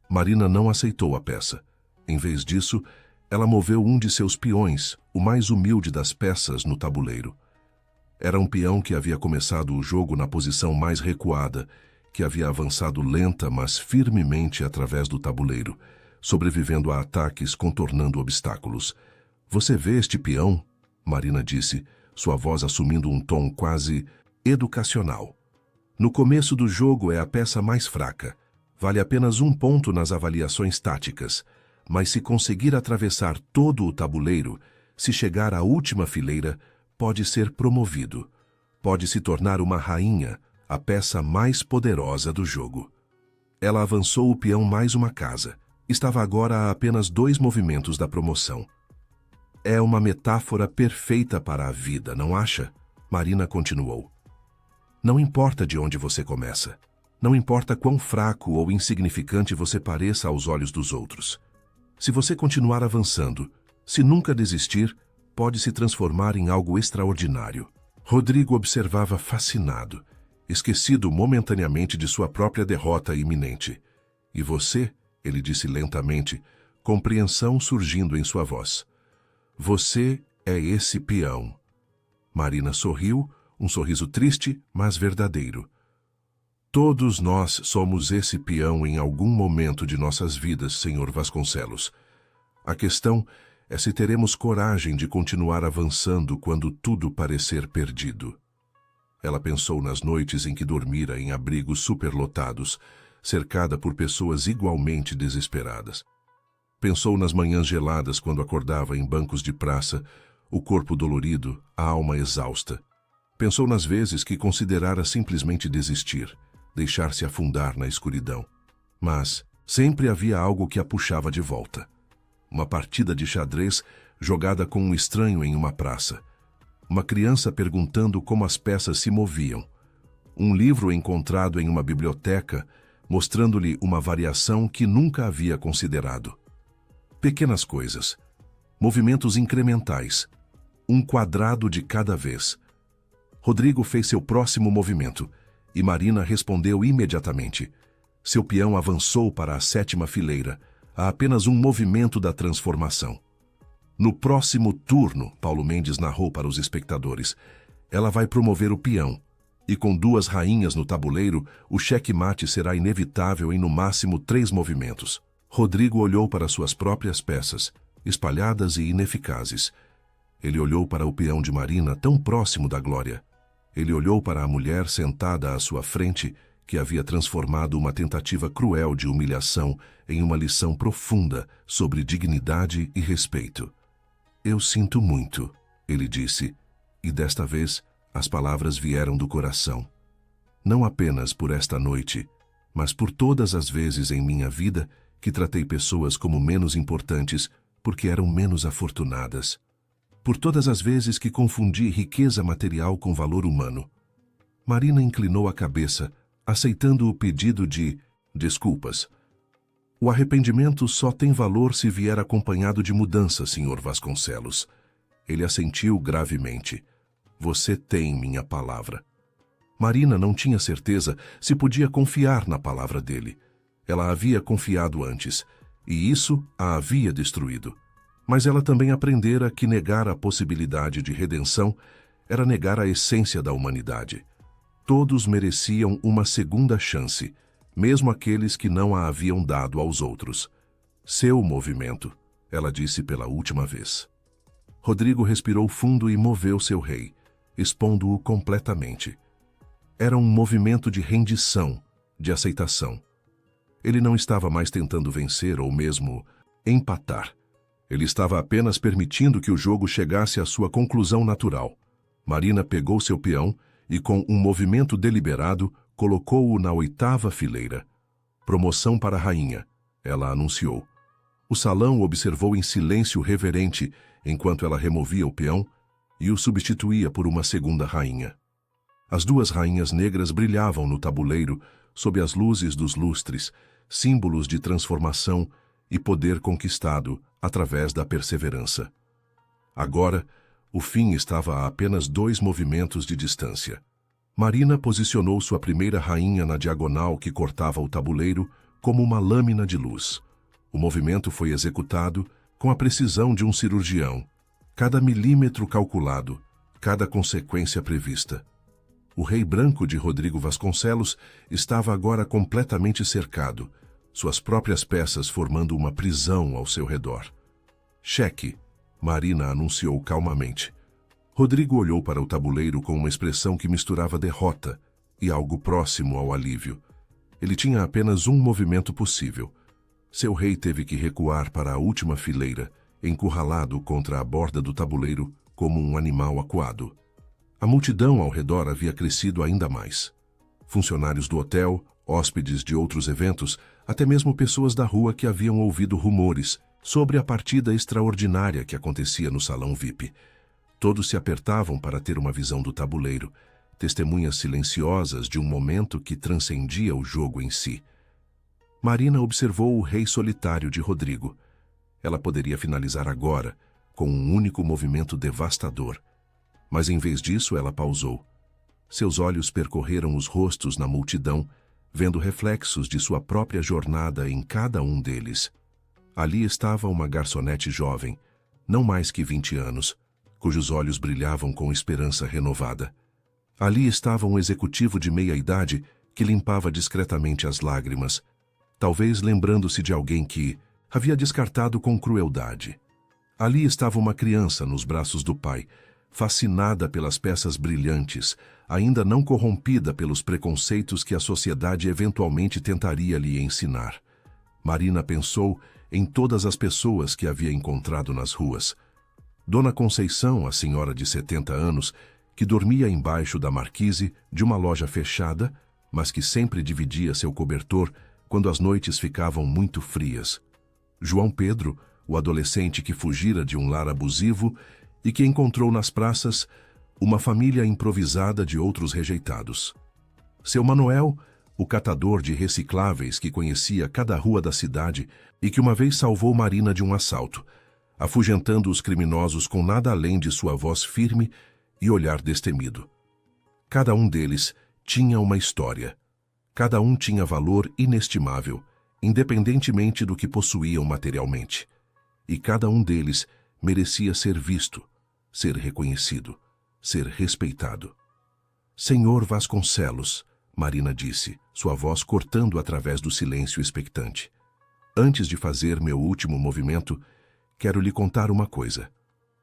Speaker 1: Marina não aceitou a peça. Em vez disso, ela moveu um de seus peões, o mais humilde das peças, no tabuleiro. Era um peão que havia começado o jogo na posição mais recuada, que havia avançado lenta, mas firmemente através do tabuleiro, sobrevivendo a ataques, contornando obstáculos. Você vê este peão? Marina disse, sua voz assumindo um tom quase educacional. No começo do jogo é a peça mais fraca. Vale apenas 1 ponto nas avaliações táticas, mas se conseguir atravessar todo o tabuleiro, se chegar à última fileira, pode ser promovido. Pode se tornar uma rainha, a peça mais poderosa do jogo. Ela avançou o peão mais uma casa. Estava agora a apenas 2 movimentos da promoção. É uma metáfora perfeita para a vida, não acha? Marina continuou. Não importa de onde você começa. Não importa quão fraco ou insignificante você pareça aos olhos dos outros. Se você continuar avançando, se nunca desistir, pode se transformar em algo extraordinário. Rodrigo observava fascinado, esquecido momentaneamente de sua própria derrota iminente. E você, ele disse lentamente, compreensão surgindo em sua voz. Você é esse peão. Marina sorriu, um sorriso triste, mas verdadeiro. Todos nós somos esse peão em algum momento de nossas vidas, Sr. Vasconcelos. A questão é se teremos coragem de continuar avançando quando tudo parecer perdido. Ela pensou nas noites em que dormira em abrigos superlotados, cercada por pessoas igualmente desesperadas. Pensou nas manhãs geladas quando acordava em bancos de praça, o corpo dolorido, a alma exausta. Pensou nas vezes que considerara simplesmente desistir, deixar-se afundar na escuridão. Mas sempre havia algo que a puxava de volta. Uma partida de xadrez jogada com um estranho em uma praça. Uma criança perguntando como as peças se moviam. Um livro encontrado em uma biblioteca, mostrando-lhe uma variação que nunca havia considerado. Pequenas coisas. Movimentos incrementais. Um quadrado de cada vez. Rodrigo fez seu próximo movimento, e Marina respondeu imediatamente. Seu peão avançou para a 7ª fileira, a apenas um movimento da transformação. No próximo turno, Paulo Mendes narrou para os espectadores, ela vai promover o peão, e com 2 rainhas no tabuleiro, o cheque-mate será inevitável em no máximo 3 movimentos. Rodrigo olhou para suas próprias peças, espalhadas e ineficazes. Ele olhou para o peão de Marina tão próximo da glória. Ele olhou para a mulher sentada à sua frente, que havia transformado uma tentativa cruel de humilhação em uma lição profunda sobre dignidade e respeito. Eu sinto muito, ele disse, e desta vez as palavras vieram do coração. Não apenas por esta noite, mas por todas as vezes em minha vida que tratei pessoas como menos importantes porque eram menos afortunadas. Por todas as vezes que confundi riqueza material com valor humano. Marina inclinou a cabeça, aceitando o pedido de desculpas. O arrependimento só tem valor se vier acompanhado de mudança, Sr. Vasconcelos. Ele assentiu gravemente. Você tem minha palavra. Marina não tinha certeza se podia confiar na palavra dele. Ela havia confiado antes, e isso a havia destruído. Mas ela também aprendera que negar a possibilidade de redenção era negar a essência da humanidade. Todos mereciam uma segunda chance, mesmo aqueles que não a haviam dado aos outros. Seu movimento, ela disse pela última vez. Rodrigo respirou fundo e moveu seu rei, expondo-o completamente. Era um movimento de rendição, de aceitação. Ele não estava mais tentando vencer ou mesmo empatar. Ele estava apenas permitindo que o jogo chegasse à sua conclusão natural. Marina pegou seu peão e, com um movimento deliberado, colocou-o na 8ª fileira. Promoção para a rainha, ela anunciou. O salão observou em silêncio reverente enquanto ela removia o peão e o substituía por uma segunda rainha. As 2 rainhas negras brilhavam no tabuleiro sob as luzes dos lustres, símbolos de transformação e poder conquistado através da perseverança. Agora, o fim estava a apenas 2 movimentos de distância. Marina posicionou sua primeira rainha na diagonal que cortava o tabuleiro como uma lâmina de luz. O movimento foi executado com a precisão de um cirurgião, cada milímetro calculado, cada consequência prevista. O rei branco de Rodrigo Vasconcelos estava agora completamente cercado, suas próprias peças formando uma prisão ao seu redor. Cheque, Marina anunciou calmamente. Rodrigo olhou para o tabuleiro com uma expressão que misturava derrota e algo próximo ao alívio. Ele tinha apenas um movimento possível. Seu rei teve que recuar para a última fileira, encurralado contra a borda do tabuleiro como um animal acuado. A multidão ao redor havia crescido ainda mais. Funcionários do hotel, hóspedes de outros eventos, até mesmo pessoas da rua que haviam ouvido rumores sobre a partida extraordinária que acontecia no salão VIP. Todos se apertavam para ter uma visão do tabuleiro, testemunhas silenciosas de um momento que transcendia o jogo em si. Marina observou o rei solitário de Rodrigo. Ela poderia finalizar agora, com um único movimento devastador. Mas em vez disso, ela pausou. Seus olhos percorreram os rostos na multidão, vendo reflexos de sua própria jornada em cada um deles. Ali estava uma garçonete jovem, não mais que 20 anos, cujos olhos brilhavam com esperança renovada. Ali estava um executivo de meia-idade que limpava discretamente as lágrimas, talvez lembrando-se de alguém que havia descartado com crueldade. Ali estava uma criança nos braços do pai, fascinada pelas peças brilhantes, ainda não corrompida pelos preconceitos que a sociedade eventualmente tentaria lhe ensinar. Marina pensou em todas as pessoas que havia encontrado nas ruas. Dona Conceição, a senhora de 70 anos, que dormia embaixo da marquise de uma loja fechada, mas que sempre dividia seu cobertor quando as noites ficavam muito frias. João Pedro, o adolescente que fugira de um lar abusivo e que encontrou nas praças uma família improvisada de outros rejeitados. Seu Manuel, o catador de recicláveis que conhecia cada rua da cidade e que uma vez salvou Marina de um assalto, afugentando os criminosos com nada além de sua voz firme e olhar destemido. Cada um deles tinha uma história. Cada um tinha valor inestimável, independentemente do que possuíam materialmente. E cada um deles merecia ser visto, ser reconhecido, ser respeitado. Senhor Vasconcelos, Marina disse, sua voz cortando através do silêncio expectante. Antes de fazer meu último movimento, quero lhe contar uma coisa.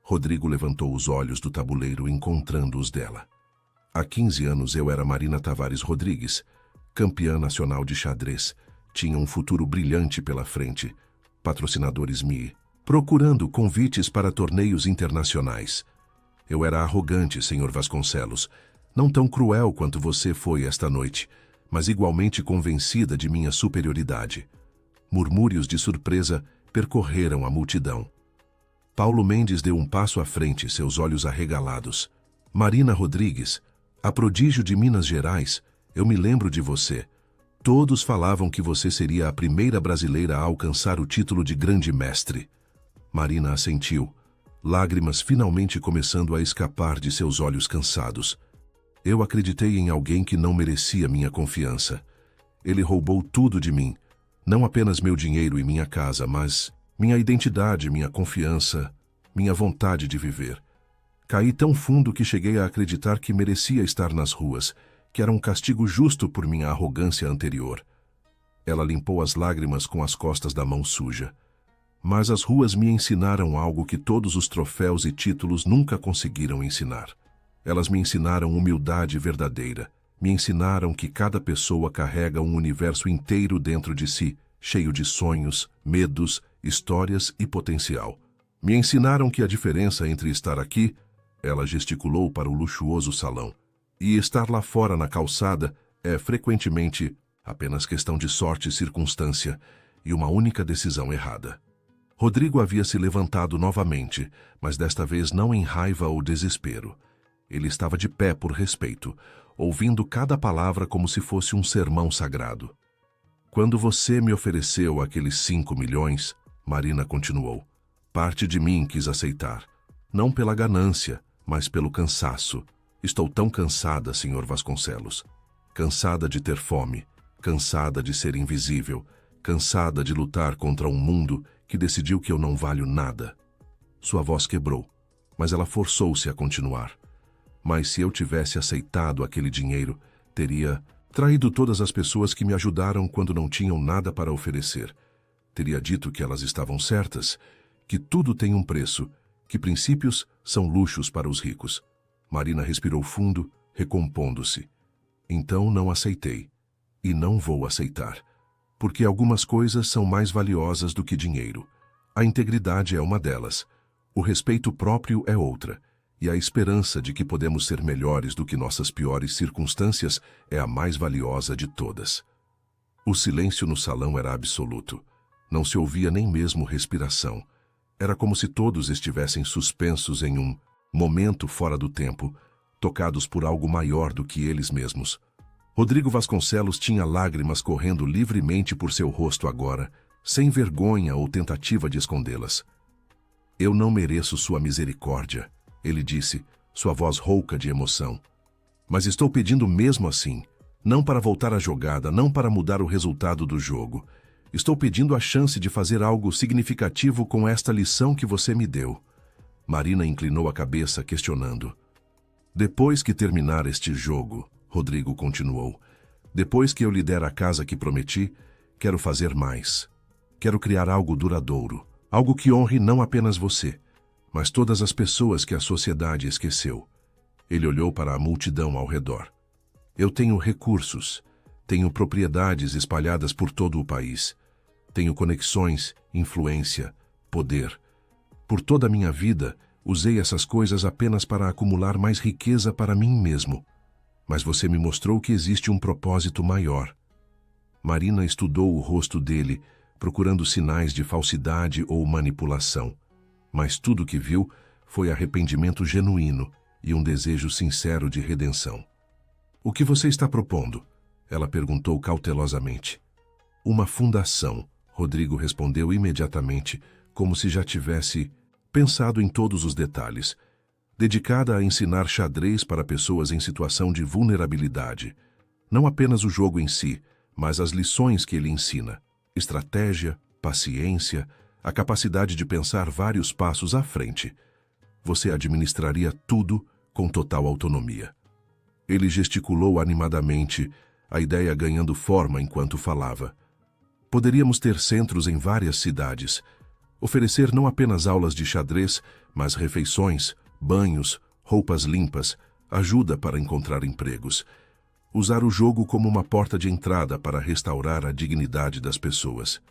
Speaker 1: Rodrigo levantou os olhos do tabuleiro encontrando os dela. Há 15 anos eu era Marina Tavares Rodrigues, campeã nacional de xadrez. Tinha um futuro brilhante pela frente. Patrocinadores me procurando convites para torneios internacionais. Eu era arrogante, Sr. Vasconcelos, não tão cruel quanto você foi esta noite, mas igualmente convencida de minha superioridade. Murmúrios de surpresa percorreram a multidão. Paulo Mendes deu um passo à frente, seus olhos arregalados. Marina Rodrigues, a prodígio de Minas Gerais, eu me lembro de você. Todos falavam que você seria a primeira brasileira a alcançar o título de grande mestre. Marina assentiu, lágrimas finalmente começando a escapar de seus olhos cansados. Eu acreditei em alguém que não merecia minha confiança. Ele roubou tudo de mim, não apenas meu dinheiro e minha casa, mas minha identidade, minha confiança, minha vontade de viver. Caí tão fundo que cheguei a acreditar que merecia estar nas ruas, que era um castigo justo por minha arrogância anterior. Ela limpou as lágrimas com as costas da mão suja. Mas as ruas me ensinaram algo que todos os troféus e títulos nunca conseguiram ensinar. Elas me ensinaram humildade verdadeira. Me ensinaram que cada pessoa carrega um universo inteiro dentro de si, cheio de sonhos, medos, histórias e potencial. Me ensinaram que a diferença entre estar aqui, ela gesticulou para o luxuoso salão, e estar lá fora na calçada é frequentemente apenas questão de sorte e circunstância e uma única decisão errada. Rodrigo havia se levantado novamente, mas desta vez não em raiva ou desespero. Ele estava de pé por respeito, ouvindo cada palavra como se fosse um sermão sagrado. Quando você me ofereceu aqueles 5 milhões, Marina continuou, parte de mim quis aceitar, não pela ganância, mas pelo cansaço. Estou tão cansada, Sr. Vasconcelos. Cansada de ter fome, cansada de ser invisível, cansada de lutar contra um mundo que decidiu que eu não valho nada. Sua voz quebrou, mas ela forçou-se a continuar. Mas se eu tivesse aceitado aquele dinheiro, teria traído todas as pessoas que me ajudaram quando não tinham nada para oferecer. Teria dito que elas estavam certas, que tudo tem um preço, que princípios são luxos para os ricos. Marina respirou fundo, recompondo-se. Então não aceitei. E não vou aceitar. Porque algumas coisas são mais valiosas do que dinheiro. A integridade é uma delas. O respeito próprio é outra. E a esperança de que podemos ser melhores do que nossas piores circunstâncias é a mais valiosa de todas. O silêncio no salão era absoluto. Não se ouvia nem mesmo respiração. Era como se todos estivessem suspensos em um momento fora do tempo, tocados por algo maior do que eles mesmos. Rodrigo Vasconcelos tinha lágrimas correndo livremente por seu rosto agora, sem vergonha ou tentativa de escondê-las. Eu não mereço sua misericórdia, ele disse, sua voz rouca de emoção. Mas estou pedindo mesmo assim, não para voltar à jogada, não para mudar o resultado do jogo. Estou pedindo a chance de fazer algo significativo com esta lição que você me deu. Marina inclinou a cabeça, questionando. Depois que terminar este jogo, Rodrigo continuou, depois que eu lhe der a casa que prometi, quero fazer mais. Quero criar algo duradouro, algo que honre não apenas você, mas todas as pessoas que a sociedade esqueceu. Ele olhou para a multidão ao redor. Eu tenho recursos, tenho propriedades espalhadas por todo o país. Tenho conexões, influência, poder. Por toda a minha vida, usei essas coisas apenas para acumular mais riqueza para mim mesmo. Mas você me mostrou que existe um propósito maior. Marina estudou o rosto dele, procurando sinais de falsidade ou manipulação. Mas tudo que viu foi arrependimento genuíno e um desejo sincero de redenção. O que você está propondo? Ela perguntou cautelosamente. Uma fundação, Rodrigo respondeu imediatamente, como se já tivesse pensado em todos os detalhes, dedicada a ensinar xadrez para pessoas em situação de vulnerabilidade. Não apenas o jogo em si, mas as lições que ele ensina. Estratégia, paciência, a capacidade de pensar vários passos à frente. Você administraria tudo com total autonomia. Ele gesticulou animadamente, a ideia ganhando forma enquanto falava. Poderíamos ter centros em várias cidades, oferecer não apenas aulas de xadrez, mas refeições, banhos, roupas limpas, ajuda para encontrar empregos. Usar o jogo como uma porta de entrada para restaurar a dignidade das pessoas.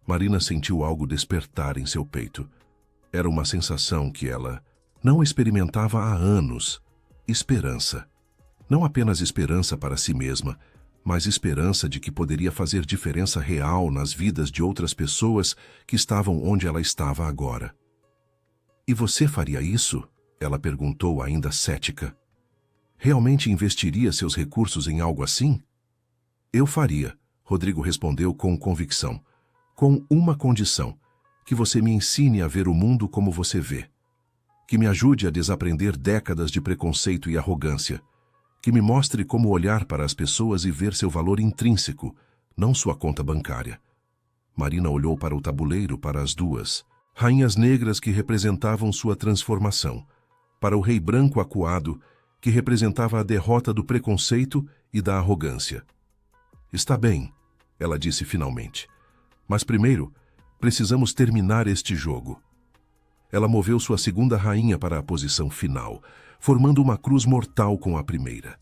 Speaker 1: Marina sentiu algo despertar em seu peito. Era uma sensação que ela não experimentava há anos. Esperança. Não apenas esperança para si mesma, mas esperança de que poderia fazer diferença real nas vidas de outras pessoas que estavam onde ela estava agora. "E você faria isso?" ela perguntou, ainda cética. "Realmente investiria seus recursos em algo assim?" "Eu faria", Rodrigo respondeu com convicção, "com uma condição: que você me ensine a ver o mundo como você vê. Que me ajude a desaprender décadas de preconceito e arrogância. Que me mostre como olhar para as pessoas e ver seu valor intrínseco, não sua conta bancária." Marina olhou para o tabuleiro, para as duas rainhas negras que representavam sua transformação, para o rei branco acuado, que representava a derrota do preconceito e da arrogância. "Está bem", ela disse finalmente. "Mas primeiro, precisamos terminar este jogo." Ela moveu sua segunda rainha para a posição final, formando uma cruz mortal com a primeira.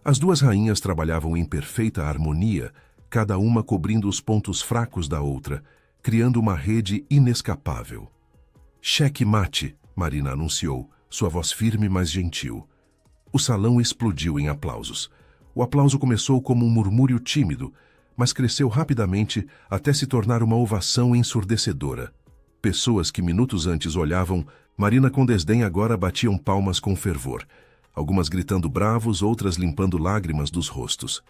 Speaker 1: As duas rainhas trabalhavam em perfeita harmonia, cada uma cobrindo os pontos fracos da outra, criando uma rede inescapável. "Cheque mate", Marina anunciou, sua voz firme mas gentil. O salão explodiu em aplausos. O aplauso começou como um murmúrio tímido, mas cresceu rapidamente até se tornar uma ovação ensurdecedora. Pessoas que minutos antes olhavam Marina com desdém agora batiam palmas com fervor, algumas gritando bravos, outras limpando lágrimas dos rostos.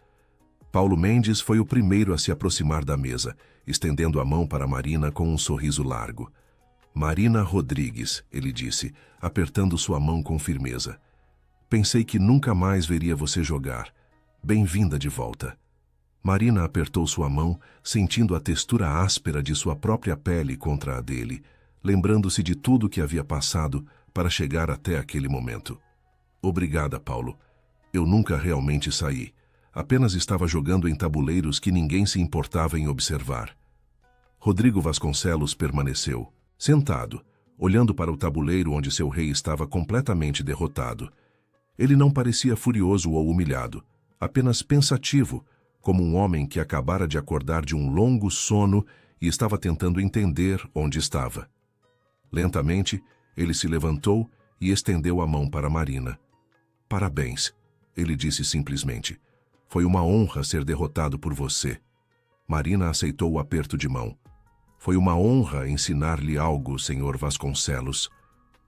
Speaker 1: Paulo Mendes foi o primeiro a se aproximar da mesa, estendendo a mão para Marina com um sorriso largo. "Marina Rodrigues", ele disse, apertando sua mão com firmeza. "Pensei que nunca mais veria você jogar. Bem-vinda de volta." Marina apertou sua mão, sentindo a textura áspera de sua própria pele contra a dele, lembrando-se de tudo que havia passado para chegar até aquele momento. "Obrigada, Paulo. Eu nunca realmente saí. Apenas estava jogando em tabuleiros que ninguém se importava em observar." Rodrigo Vasconcelos permaneceu, sentado, olhando para o tabuleiro onde seu rei estava completamente derrotado. Ele não parecia furioso ou humilhado, apenas pensativo, como um homem que acabara de acordar de um longo sono e estava tentando entender onde estava. Lentamente, ele se levantou e estendeu a mão para Marina. "Parabéns", ele disse simplesmente. "Foi uma honra ser derrotado por você." Marina aceitou o aperto de mão. "Foi uma honra ensinar-lhe algo, Sr. Vasconcelos."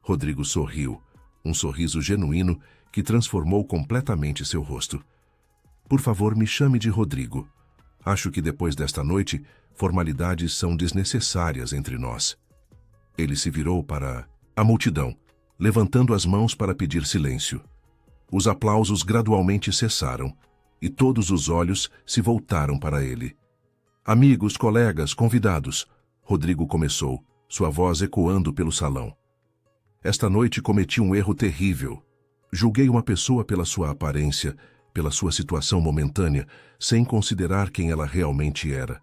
Speaker 1: Rodrigo sorriu, um sorriso genuíno que transformou completamente seu rosto. "Por favor, me chame de Rodrigo. Acho que depois desta noite, formalidades são desnecessárias entre nós." Ele se virou para a multidão, levantando as mãos para pedir silêncio. Os aplausos gradualmente cessaram, e todos os olhos se voltaram para ele. "Amigos, colegas, convidados", Rodrigo começou, sua voz ecoando pelo salão. "Esta noite cometi um erro terrível. Julguei uma pessoa pela sua aparência, pela sua situação momentânea, sem considerar quem ela realmente era.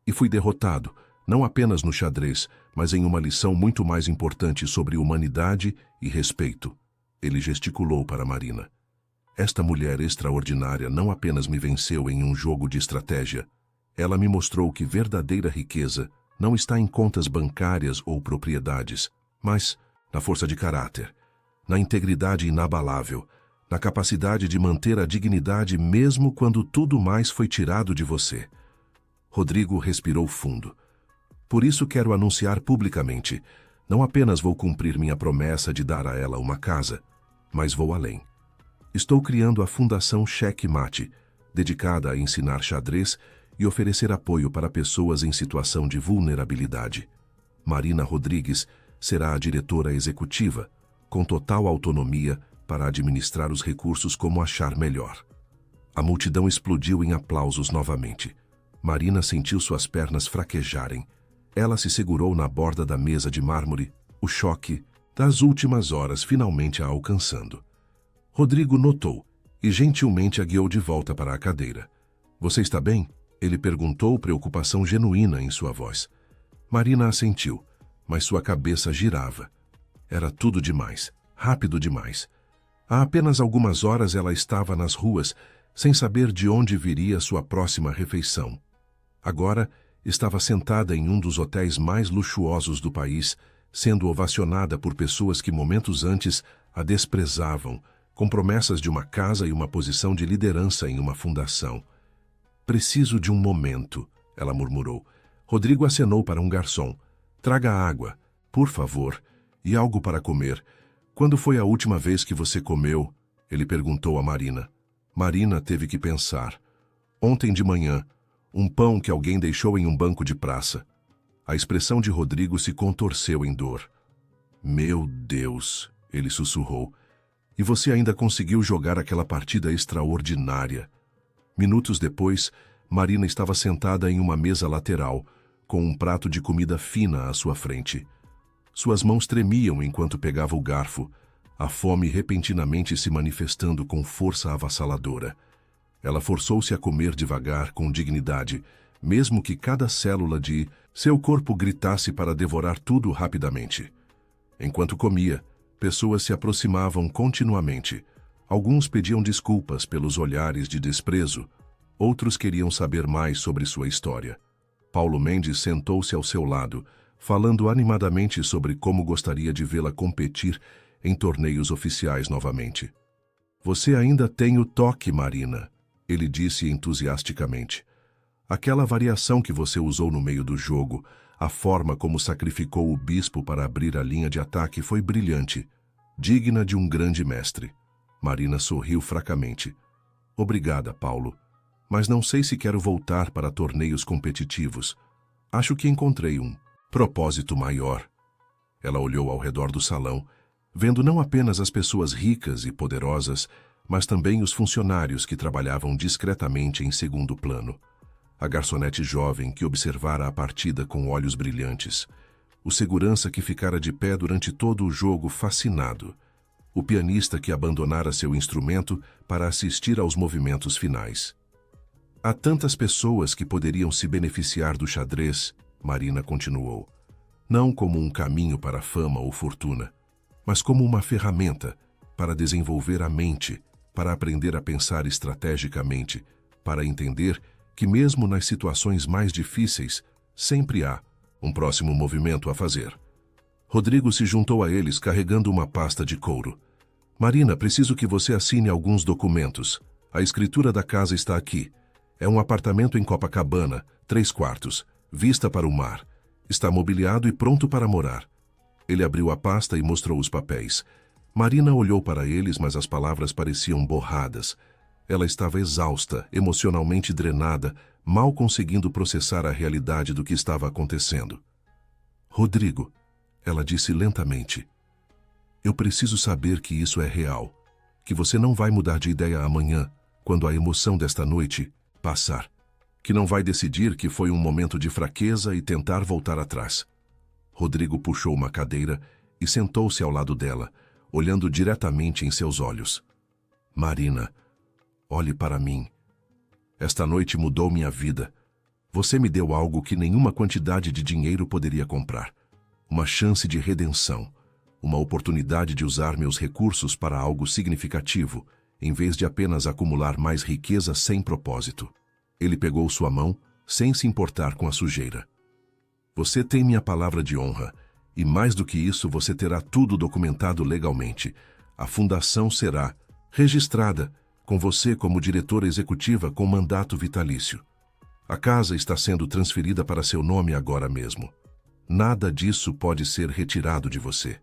Speaker 1: E fui derrotado, não apenas no xadrez, mas em uma lição muito mais importante sobre humanidade e respeito." Ele gesticulou para Marina. "Esta mulher extraordinária não apenas me venceu em um jogo de estratégia. Ela me mostrou que verdadeira riqueza não está em contas bancárias ou propriedades, mas na força de caráter, na integridade inabalável, na capacidade de manter a dignidade mesmo quando tudo mais foi tirado de você." Rodrigo respirou fundo. "Por isso quero anunciar publicamente, não apenas vou cumprir minha promessa de dar a ela uma casa, mas vou além. Estou criando a Fundação Cheque Mate, dedicada a ensinar xadrez e oferecer apoio para pessoas em situação de vulnerabilidade. Marina Rodrigues será a diretora executiva, com total autonomia para administrar os recursos como achar melhor." A multidão explodiu em aplausos novamente. Marina sentiu suas pernas fraquejarem. Ela se segurou na borda da mesa de mármore, o choque das últimas horas finalmente a alcançando. Rodrigo notou e gentilmente a guiou de volta para a cadeira. "Você está bem?" ele perguntou, preocupação genuína em sua voz. Marina assentiu, mas sua cabeça girava. Era tudo demais, rápido demais. Há apenas algumas horas ela estava nas ruas, sem saber de onde viria sua próxima refeição. Agora, estava sentada em um dos hotéis mais luxuosos do país, sendo ovacionada por pessoas que momentos antes a desprezavam, com promessas de uma casa e uma posição de liderança em uma fundação. Preciso de um momento, ela murmurou. Rodrigo acenou para um garçom. Traga água, por favor, e algo para comer. Quando foi a última vez que você comeu? Ele perguntou a Marina. Marina teve que pensar. Ontem de manhã, um pão que alguém deixou em um banco de praça. A expressão de Rodrigo se contorceu em dor. Meu Deus, ele sussurrou. E você ainda conseguiu jogar aquela partida extraordinária. Minutos depois, Marina estava sentada em uma mesa lateral, com um prato de comida fina à sua frente. Suas mãos tremiam enquanto pegava o garfo, a fome repentinamente se manifestando com força avassaladora. Ela forçou-se a comer devagar, com dignidade, mesmo que cada célula de seu corpo gritasse para devorar tudo rapidamente. Enquanto comia, pessoas se aproximavam continuamente. Alguns pediam desculpas pelos olhares de desprezo, outros queriam saber mais sobre sua história. Paulo Mendes sentou-se ao seu lado, falando animadamente sobre como gostaria de vê-la competir em torneios oficiais novamente. Você ainda tem o toque, Marina, ele disse entusiasticamente. Aquela variação que você usou no meio do jogo, a forma como sacrificou o bispo para abrir a linha de ataque foi brilhante, digna de um grande mestre. Marina sorriu fracamente. Obrigada, Paulo. Mas não sei se quero voltar para torneios competitivos. Acho que encontrei um propósito maior. Ela olhou ao redor do salão, vendo não apenas as pessoas ricas e poderosas, mas também os funcionários que trabalhavam discretamente em segundo plano. A garçonete jovem que observara a partida com olhos brilhantes. O segurança que ficara de pé durante todo o jogo fascinado. O pianista que abandonara seu instrumento para assistir aos movimentos finais. Há tantas pessoas que poderiam se beneficiar do xadrez, Marina continuou. Não como um caminho para a fama ou fortuna, mas como uma ferramenta para desenvolver a mente, para aprender a pensar estrategicamente, para entender que mesmo nas situações mais difíceis, sempre há um próximo movimento a fazer. Rodrigo se juntou a eles carregando uma pasta de couro. Marina, preciso que você assine alguns documentos. A escritura da casa está aqui. É um apartamento em Copacabana, 3 quartos, vista para o mar. Está mobiliado e pronto para morar. Ele abriu a pasta e mostrou os papéis. Marina olhou para eles, mas as palavras pareciam borradas. Ela estava exausta, emocionalmente drenada, mal conseguindo processar a realidade do que estava acontecendo. Rodrigo, ela disse lentamente, eu preciso saber que isso é real, que você não vai mudar de ideia amanhã, quando a emoção desta noite passar, que não vai decidir que foi um momento de fraqueza e tentar voltar atrás. Rodrigo puxou uma cadeira e sentou-se ao lado dela, olhando diretamente em seus olhos. Marina, olhe para mim. Esta noite mudou minha vida. Você me deu algo que nenhuma quantidade de dinheiro poderia comprar. Uma chance de redenção. Uma oportunidade de usar meus recursos para algo significativo, em vez de apenas acumular mais riqueza sem propósito. Ele pegou sua mão, sem se importar com a sujeira. Você tem minha palavra de honra, e mais do que isso, você terá tudo documentado legalmente. A fundação será registrada, com você como diretora executiva com mandato vitalício. A casa está sendo transferida para seu nome agora mesmo. Nada disso pode ser retirado de você.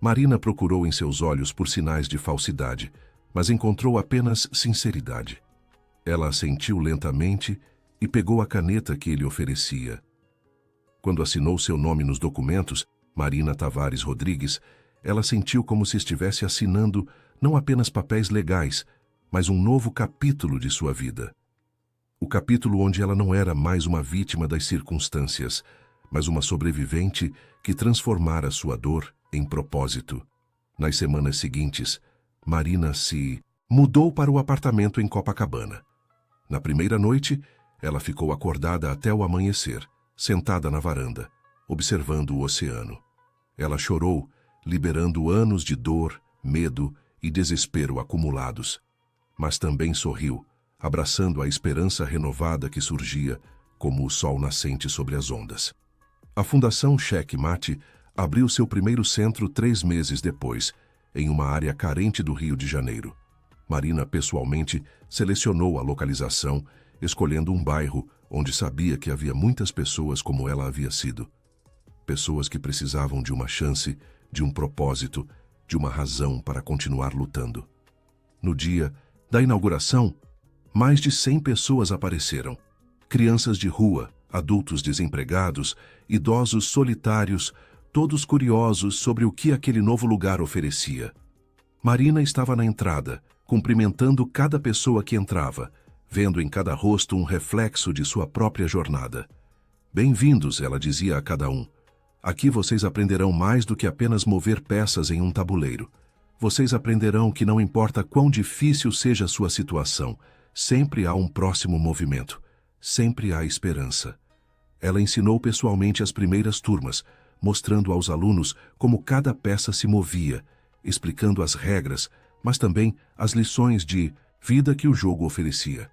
Speaker 1: Marina procurou em seus olhos por sinais de falsidade, mas encontrou apenas sinceridade. Ela assentiu lentamente e pegou a caneta que ele oferecia. Quando assinou seu nome nos documentos, Marina Tavares Rodrigues, ela sentiu como se estivesse assinando não apenas papéis legais, mas um novo capítulo de sua vida. O capítulo onde ela não era mais uma vítima das circunstâncias, mas uma sobrevivente que transformara sua dor em propósito. Nas semanas seguintes, Marina se mudou para o apartamento em Copacabana. Na primeira noite, ela ficou acordada até o amanhecer, sentada na varanda, observando o oceano. Ela chorou, liberando anos de dor, medo e desespero acumulados. Mas também sorriu, abraçando a esperança renovada que surgia, como o sol nascente sobre as ondas. A Fundação Cheque Mate abriu seu primeiro centro 3 meses depois, em uma área carente do Rio de Janeiro. Marina pessoalmente selecionou a localização escolhendo um bairro onde sabia que havia muitas pessoas como ela havia sido. Pessoas que precisavam de uma chance, de um propósito, de uma razão para continuar lutando. No dia da inauguração, mais de 100 pessoas apareceram. Crianças de rua, adultos desempregados, idosos solitários, todos curiosos sobre o que aquele novo lugar oferecia. Marina estava na entrada, cumprimentando cada pessoa que entrava, vendo em cada rosto um reflexo de sua própria jornada. Bem-vindos, ela dizia a cada um. Aqui vocês aprenderão mais do que apenas mover peças em um tabuleiro. Vocês aprenderão que não importa quão difícil seja a sua situação, sempre há um próximo movimento. Sempre há esperança. Ela ensinou pessoalmente as primeiras turmas, mostrando aos alunos como cada peça se movia, explicando as regras, mas também as lições de vida que o jogo oferecia.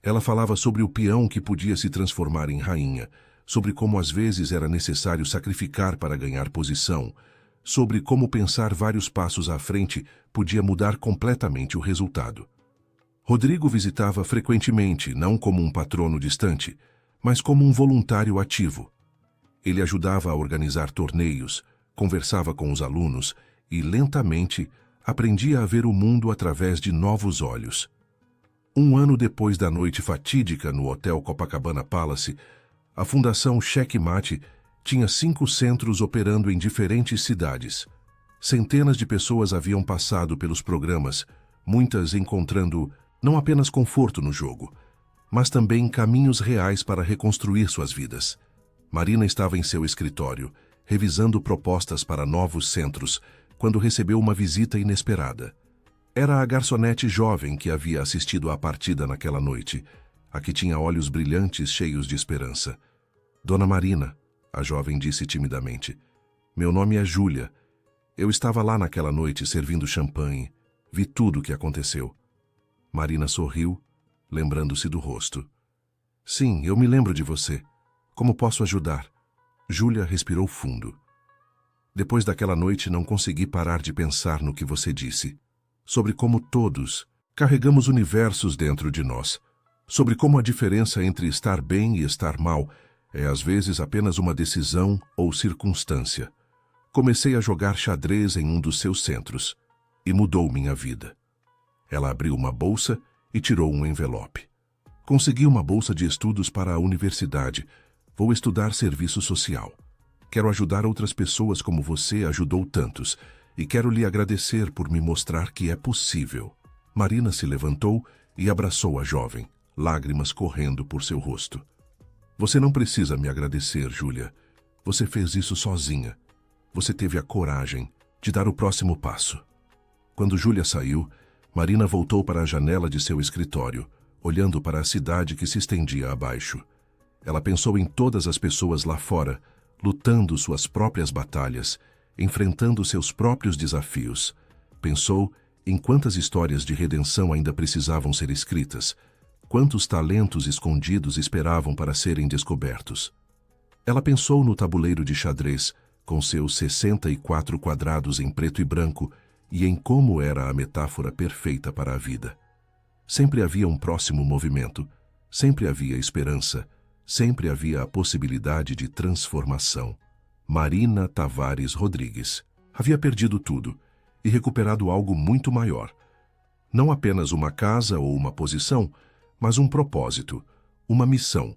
Speaker 1: Ela falava sobre o peão que podia se transformar em rainha, sobre como às vezes era necessário sacrificar para ganhar posição, sobre como pensar vários passos à frente podia mudar completamente o resultado. Rodrigo visitava frequentemente, não como um patrono distante, mas como um voluntário ativo. Ele ajudava a organizar torneios, conversava com os alunos e, lentamente, aprendia a ver o mundo através de novos olhos. Um ano depois da noite fatídica no Hotel Copacabana Palace, a Fundação Cheque Mate tinha 5 centros operando em diferentes cidades. Centenas de pessoas haviam passado pelos programas, muitas encontrando não apenas conforto no jogo, mas também caminhos reais para reconstruir suas vidas. Marina estava em seu escritório, revisando propostas para novos centros, quando recebeu uma visita inesperada. Era a garçonete jovem que havia assistido à partida naquela noite, a que tinha olhos brilhantes cheios de esperança. Dona Marina, a jovem disse timidamente, meu nome é Júlia. Eu estava lá naquela noite servindo champanhe. Vi tudo o que aconteceu. Marina sorriu, lembrando-se do rosto. Sim, eu me lembro de você. Como posso ajudar? Júlia respirou fundo. Depois daquela noite não consegui parar de pensar no que você disse. Sobre como todos carregamos universos dentro de nós. Sobre como a diferença entre estar bem e estar mal é às vezes apenas uma decisão ou circunstância. Comecei a jogar xadrez em um dos seus centros e mudou minha vida. Ela abriu uma bolsa e tirou um envelope. Consegui uma bolsa de estudos para a universidade. Vou estudar serviço social. Quero ajudar outras pessoas como você ajudou tantos e quero lhe agradecer por me mostrar que é possível. Marina se levantou e abraçou a jovem, lágrimas correndo por seu rosto. Você não precisa me agradecer, Júlia. Você fez isso sozinha. Você teve a coragem de dar o próximo passo. Quando Júlia saiu, Marina voltou para a janela de seu escritório, olhando para a cidade que se estendia abaixo. Ela pensou em todas as pessoas lá fora, lutando suas próprias batalhas, enfrentando seus próprios desafios. Pensou em quantas histórias de redenção ainda precisavam ser escritas, quantos talentos escondidos esperavam para serem descobertos. Ela pensou no tabuleiro de xadrez, com seus 64 quadrados em preto e branco, e em como era a metáfora perfeita para a vida. Sempre havia um próximo movimento, sempre havia esperança, sempre havia a possibilidade de transformação. Marina Tavares Rodrigues havia perdido tudo e recuperado algo muito maior. Não apenas uma casa ou uma posição, mas um propósito, uma missão,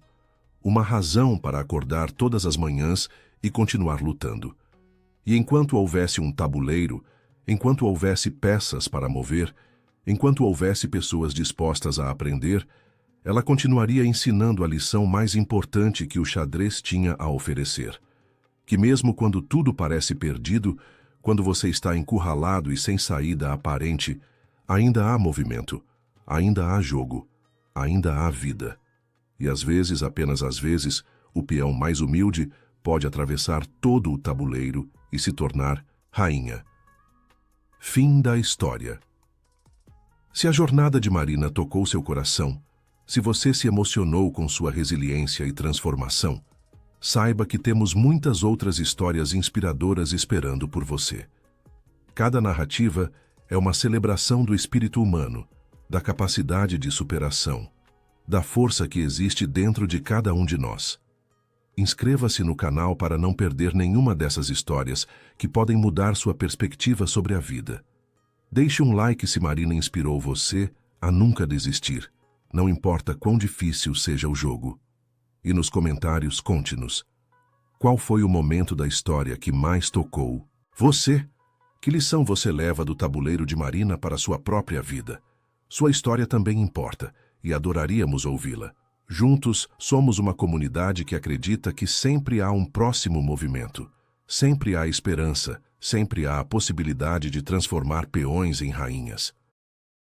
Speaker 1: uma razão para acordar todas as manhãs e continuar lutando. E enquanto houvesse um tabuleiro, enquanto houvesse peças para mover, enquanto houvesse pessoas dispostas a aprender, ela continuaria ensinando a lição mais importante que o xadrez tinha a oferecer. Que mesmo quando tudo parece perdido, quando você está encurralado e sem saída aparente, ainda há movimento, ainda há jogo, ainda há vida. E às vezes, apenas às vezes, o peão mais humilde pode atravessar todo o tabuleiro e se tornar rainha. Fim da história. Se a jornada de Marina tocou seu coração, se você se emocionou com sua resiliência e transformação, saiba que temos muitas outras histórias inspiradoras esperando por você. Cada narrativa é uma celebração do espírito humano, da capacidade de superação, da força que existe dentro de cada um de nós. Inscreva-se no canal para não perder nenhuma dessas histórias que podem mudar sua perspectiva sobre a vida. Deixe um like se Marina inspirou você a nunca desistir, não importa quão difícil seja o jogo. E nos comentários, conte-nos. Qual foi o momento da história que mais tocou você? Que lição você leva do tabuleiro de Marina para sua própria vida? Sua história também importa, e adoraríamos ouvi-la. Juntos, somos uma comunidade que acredita que sempre há um próximo movimento. Sempre há esperança, sempre há a possibilidade de transformar peões em rainhas.